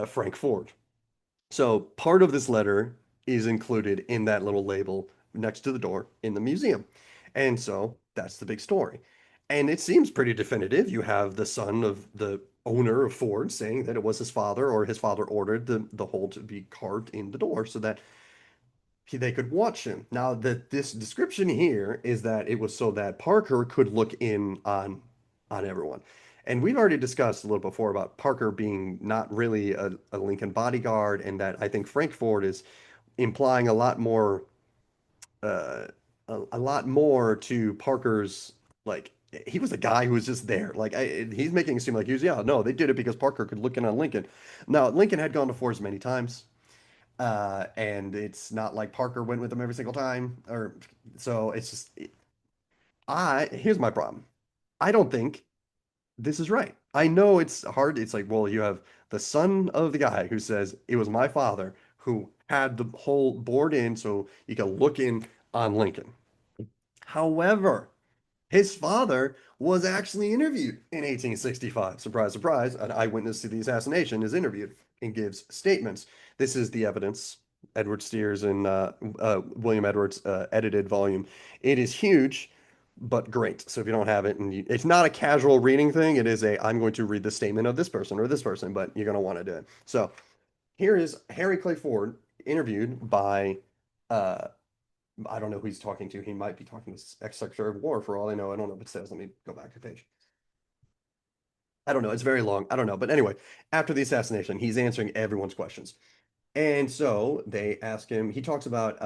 Frank Ford. So part of this letter is included in that little label next to the door in the museum. And so that's the big story. And it seems pretty definitive. You have the son of the owner of Ford saying that it was his father, or his father ordered the hole to be carved in the door so that they could watch him. Now, that this description here is that it was so that Parker could look in on everyone. And we've already discussed a little before about Parker being not really a Lincoln bodyguard, and that I think Frank Ford is implying uh, a lot more to Parker's, like, he was a guy who was just there. Like he's making it seem like he was, yeah, no, they did it because Parker could look in on Lincoln. Now, Lincoln had gone to Fords many times. And it's not like Parker went with him every single time, or so it's just here's my problem. I don't think this is right. I know it's hard. It's like, well, you have the son of the guy who says it was my father who had the whole board in so you can look in on Lincoln. However, his father was actually interviewed in 1865. Surprise, surprise. An eyewitness to the assassination is interviewed and gives statements. This is the evidence. Edward Steers and William Edwards edited volume. It is huge, but great. So if you don't have it, and it's not a casual reading thing, it is I'm going to read the statement of this person or this person, but you're going to want to do it. So here is Harry Clay Ford interviewed by uh, I don't know who he's talking to. He might be talking to ex-Secretary of War for all I know. I don't know if it says. Let me go back to the page. I don't know. It's very long. I don't know. But anyway, after the assassination, he's answering everyone's questions. And so they ask him, he talks about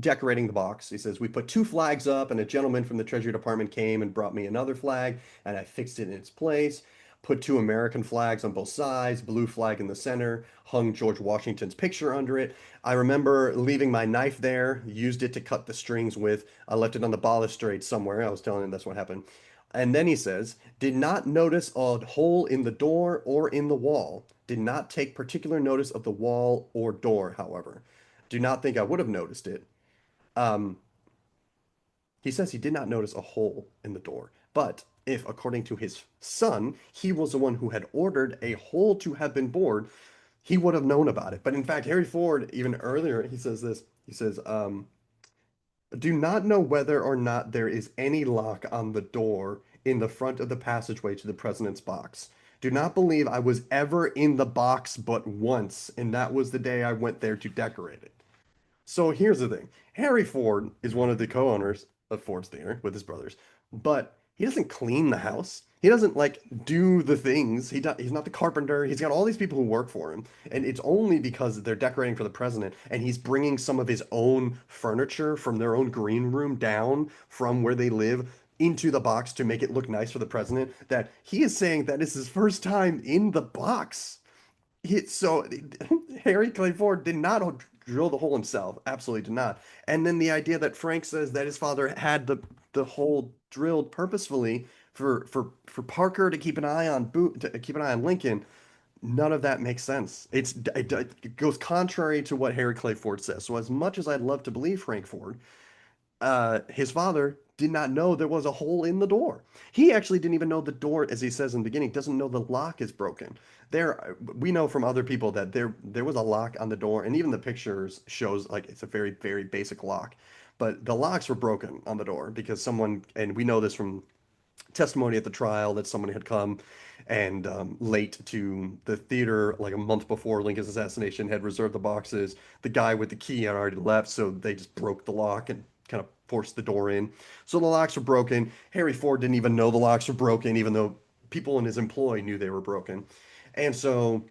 decorating the box. He says, we put two flags up, and a gentleman from the Treasury Department came and brought me another flag, and I fixed it in its place. Put two American flags on both sides, blue flag in the center, hung George Washington's picture under it. I remember leaving my knife there, used it to cut the strings with. I left it on the balustrade somewhere. I was telling him that's what happened. And then he says, did not notice a hole in the door or in the wall. Did not take particular notice of the wall or door, however. Do not think I would have noticed it. Um, he says he did not notice a hole in the door, but if, according to his son, he was the one who had ordered a hole to have been bored, he would have known about it. But in fact, Harry Ford, even earlier, he says this. He says, do not know whether or not there is any lock on the door in the front of the passageway to the president's box. Do not believe I was ever in the box but once, and that was the day I went there to decorate it. So here's the thing. Harry Ford is one of the co-owners of Ford's Theater with his brothers, but he doesn't clean the house. He doesn't like do the things. He's not the carpenter. He's got all these people who work for him, and it's only because they're decorating for the president, and he's bringing some of his own furniture from their own green room down from where they live into the box to make it look nice for the president that he is saying that is his first time in the box. So Harry Clay Ford did not drill the hole himself. Absolutely did not. And then the idea that Frank says that his father had the hole drilled purposefully for Parker to keep an eye on to keep an eye on Lincoln. None of that makes sense. It goes contrary to what Harry Clay Ford says. So as much as I'd love to believe Frank Ford, his father did not know there was a hole in the door. He actually didn't even know the door, as he says in the beginning, doesn't know the lock is broken. We know from other people that there was a lock on the door, and even the pictures shows like it's a very, very basic lock. But the locks were broken on the door because someone, and we know this from testimony at the trial, that someone had come and late to the theater like a month before Lincoln's assassination, had reserved the boxes. The guy with the key had already left, so they just broke the lock and kind of forced the door in. So the locks were broken. Harry Ford didn't even know the locks were broken, even though people in his employ knew they were broken. And so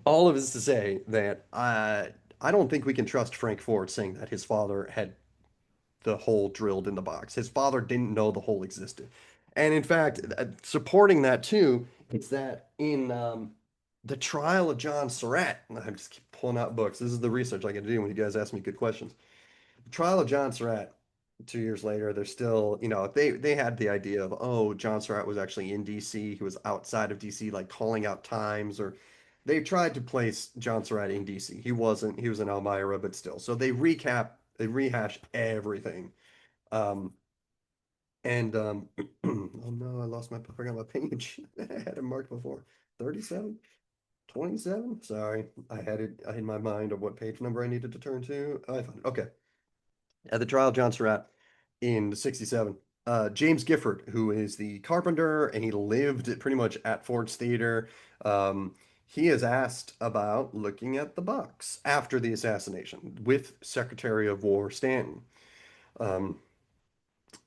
all of this to say that I don't think we can trust Frank Ford saying that his father had the hole drilled in the box. His father didn't know the hole existed. And in fact, supporting that too, is that in the trial of John Surratt, and I just keep pulling out books. This is the research I get to do when you guys ask me good questions. The trial of John Surratt, 2 years later, they're still, they had the idea of, oh, John Surratt was actually in DC. He was outside of DC, like calling out times, or they tried to place John Surratt in DC. He wasn't, he was in Elmira, but still. So they rehash everything. Um, and oh no, I lost I forgot my page. I had it marked before. 37? 27? Sorry. I had it in my mind of what page number I needed to turn to. Oh, I found it. Okay. At the trial of John Surratt in 67, James Gifford, who is the carpenter, and he lived pretty much at Ford's Theater, he is asked about looking at the box after the assassination with Secretary of War Stanton. Um,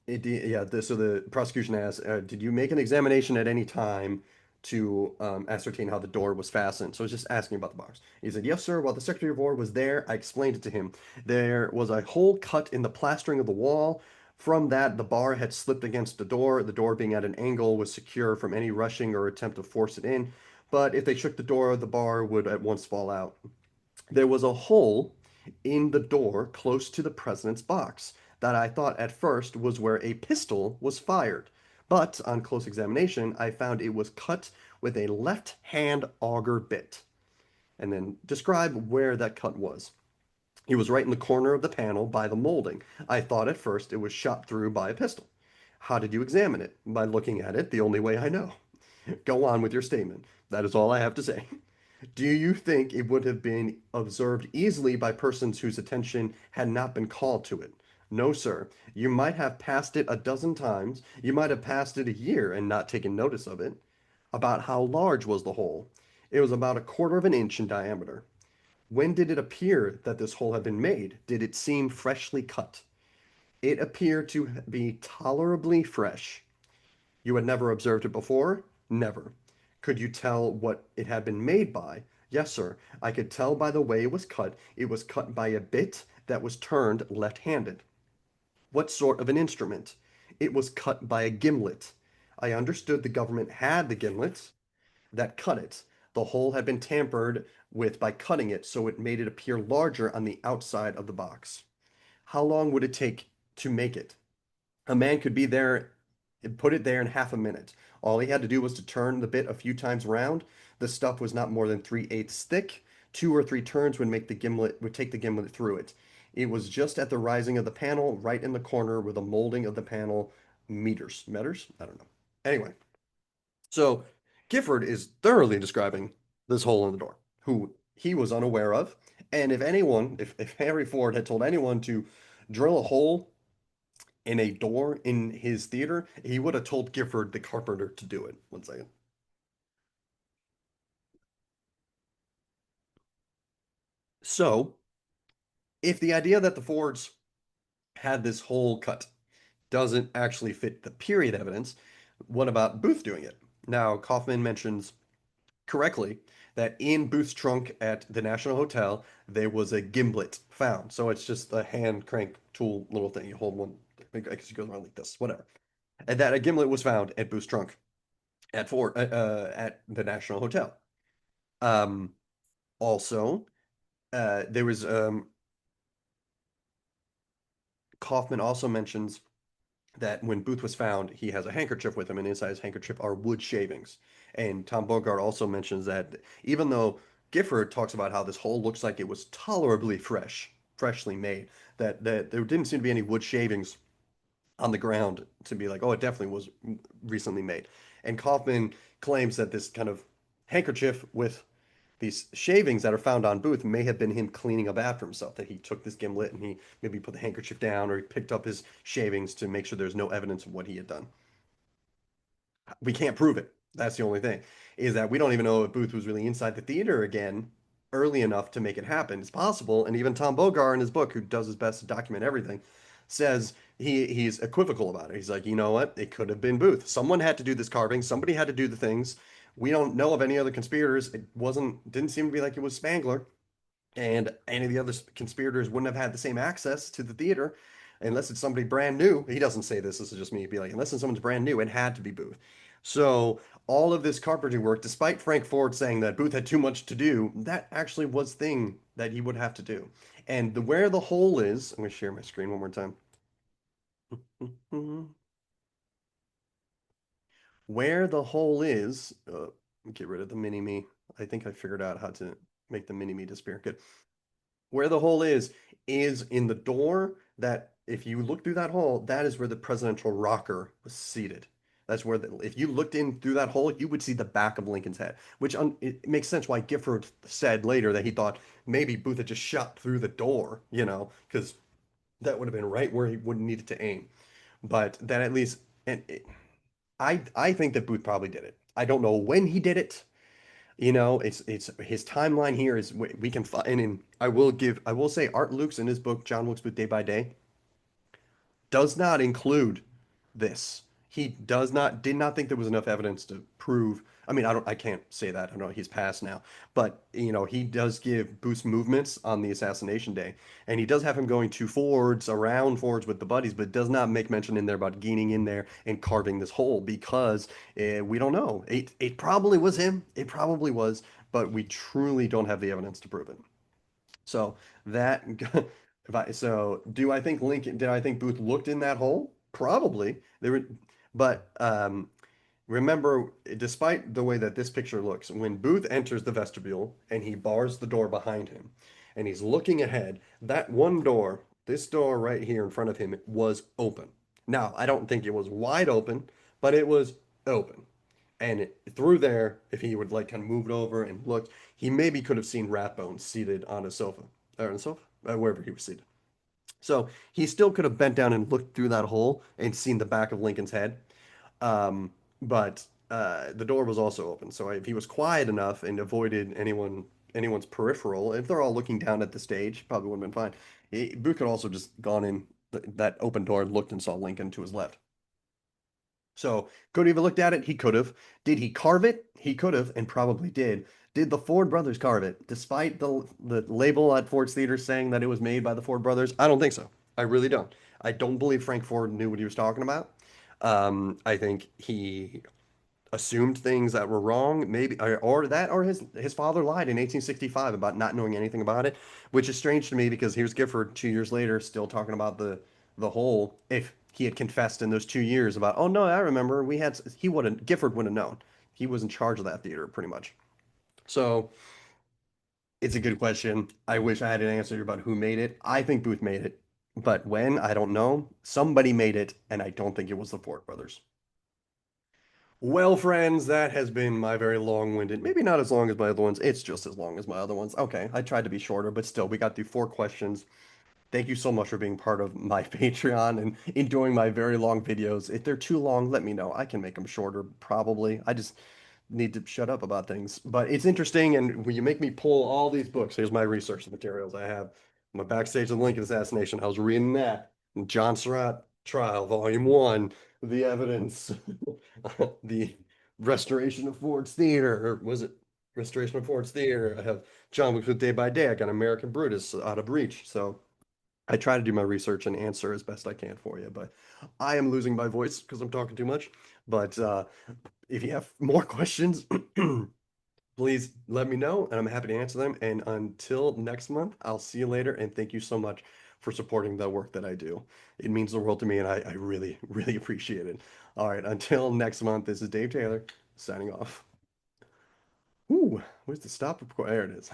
yeah, so the prosecution asks, did you make an examination at any time to ascertain how the door was fastened? So it's just asking about the box. He said, yes, sir. While the Secretary of War was there, I explained it to him. There was a hole cut in the plastering of the wall. From that, the bar had slipped against the door. The door, being at an angle, was secure from any rushing or attempt to force it in. But if they shook the door, the bar would at once fall out. There was a hole in the door close to the president's box that I thought at first was where a pistol was fired. But on close examination, I found it was cut with a left-hand auger bit. And then describe where that cut was. It was right in the corner of the panel by the molding. I thought at first it was shot through by a pistol. How did you examine it? By looking at it the only way I know. Go on with your statement. That is all I have to say. Do you think it would have been observed easily by persons whose attention had not been called to it? No, sir. You might have passed it a dozen times. You might have passed it a year and not taken notice of it. About how large was the hole? It was about a quarter of an inch in diameter. When did it appear that this hole had been made? Did it seem freshly cut? It appeared to be tolerably fresh. You had never observed it before? Never. Could you tell what it had been made by? Yes, sir. I could tell by the way it was cut. It was cut by a bit that was turned left-handed. What sort of an instrument? It was cut by a gimlet. I understood the government had the gimlet that cut it. The hole had been tampered with by cutting it, so it made it appear larger on the outside of the box. How long would it take to make it? A man could be there and put it there in half a minute. All he had to do was to turn the bit a few times round. The stuff was not more than 3/8 thick. 2 or 3 turns would take the gimlet through it. It was just at the rising of the panel, right in the corner where the molding of the panel meters? I don't know. Anyway, so Gifford is thoroughly describing this hole in the door, who he was unaware of. And if Harry Ford had told anyone to drill a hole in a door in his theater, he would have told Gifford the carpenter to do it. One second. So, if the idea that the Fords had this hole cut doesn't actually fit the period evidence, what about Booth doing it? Now, Kaufman mentions correctly that in Booth's trunk at the National Hotel, there was a gimlet found. So it's just a hand crank tool little thing. You hold one, I guess it goes around like this, whatever. And that a gimlet was found at Booth's trunk at the National Hotel. Um, Also, there was Kaufman also mentions that when Booth was found, he has a handkerchief with him, and inside his handkerchief are wood shavings. And Tom Bogart also mentions that even though Gifford talks about how this hole looks like it was tolerably freshly made, that there didn't seem to be any wood shavings on the ground to be like, oh, it definitely was recently made. And Kaufman claims that this kind of handkerchief with these shavings that are found on Booth may have been him cleaning up after himself, that he took this gimlet and he maybe put the handkerchief down or he picked up his shavings to make sure there's no evidence of what he had done. We can't prove it. That's the only thing, is that we don't even know if Booth was really inside the theater again early enough to make it happen. It's possible, and even Tom Bogar in his book, who does his best to document everything, says he's equivocal about it. He's like, you know what? It could have been Booth. Someone had to do this carving. Somebody had to do the things. We don't know of any other conspirators. It didn't seem to be like it was Spangler, and any of the other conspirators wouldn't have had the same access to the theater unless it's somebody brand new. He doesn't say this. This is just me. Be like, unless it's someone's brand new, it had to be Booth. So all of this carpentry work, despite Frank Ford saying that Booth had too much to do, that actually was thing that he would have to do. And where the hole is, I'm going to share my screen one more time. Where the hole is, get rid of the mini me. I think I figured out how to make the mini me disappear. Good. Where the hole is in the door that if you look through that hole, that is where the presidential rocker was seated. That's where if you looked in through that hole, you would see the back of Lincoln's head, which it makes sense why Gifford said later that he thought maybe Booth had just shot through the door, because that would have been right where he wouldn't needed to aim. But that at least, and I think that Booth probably did it. I don't know when he did it. It's his timeline here is we can find, and I will say Art Luke's in his book, John Wilkes Booth Day by Day, does not include this. He did not think there was enough evidence to prove. I mean, I can't say that. I know he's passed now, but he does give Booth's movements on the assassination day, and he does have him going to Ford's, around Ford's with the buddies, but does not make mention in there about gaining in there and carving this hole because we don't know. It probably was him. It probably was, but we truly don't have the evidence to prove it. So that, so do I think did I think Booth looked in that hole? Probably. But remember, despite the way that this picture looks, when Booth enters the vestibule and he bars the door behind him and he's looking ahead, that one door, this door right here in front of him, was open. Now, I don't think it was wide open, but it was open. And through there, if he would like kind of move it over and look, he maybe could have seen Ratbone seated on a sofa, or on a sofa, wherever he was seated. So he still could have bent down and looked through that hole and seen the back of Lincoln's head. But the door was also open. So if he was quiet enough and avoided anyone's peripheral, if they're all looking down at the stage, probably would have been fine. Booth could also just gone in that open door and looked and saw Lincoln to his left. So could he have looked at it? He could have. Did he carve it? He could have, and probably did. Did the Ford brothers carve it, despite the label at Ford's Theater saying that it was made by the Ford brothers? I don't think so. I really don't. I don't believe Frank Ford knew what he was talking about. I think he assumed things that were wrong, maybe, or his father lied in 1865 about not knowing anything about it, which is strange to me because here's Gifford 2 years later still talking about the whole. If he had confessed in those 2 years about, oh no, I remember he wouldn't Gifford wouldn't have known. He was in charge of that theater pretty much. So it's a good question. I wish I had an answer about who made it. I think Booth made it, but when, I don't know. Somebody made it, and I don't think it was the Ford brothers. Well, friends, that has been my very long-winded, maybe not as long as my other ones. It's just as long as my other ones. Okay, I tried to be shorter, but still, we got through 4 questions. Thank you so much for being part of my Patreon and enjoying my very long videos. If they're too long, let me know. I can make them shorter, probably. I just need to shut up about things. But it's interesting, and when you make me pull all these books, here's my research materials I have. My Backstage of the Lincoln Assassination. I was reading that. John Surratt Trial, Volume 1, The Evidence, the Restoration of Ford's Theater, or was it Restoration of Ford's Theater? I have John Wick Day by Day. I got American Brutus out of reach. So I try to do my research and answer as best I can for you, but I am losing my voice because I'm talking too much. But if you have more questions, please let me know and I'm happy to answer them. And until next month, I'll see you later. And thank you so much for supporting the work that I do. It means the world to me and I really, really appreciate it. All right, until next month, this is Dave Taylor signing off. Ooh, where's the stop? There it is.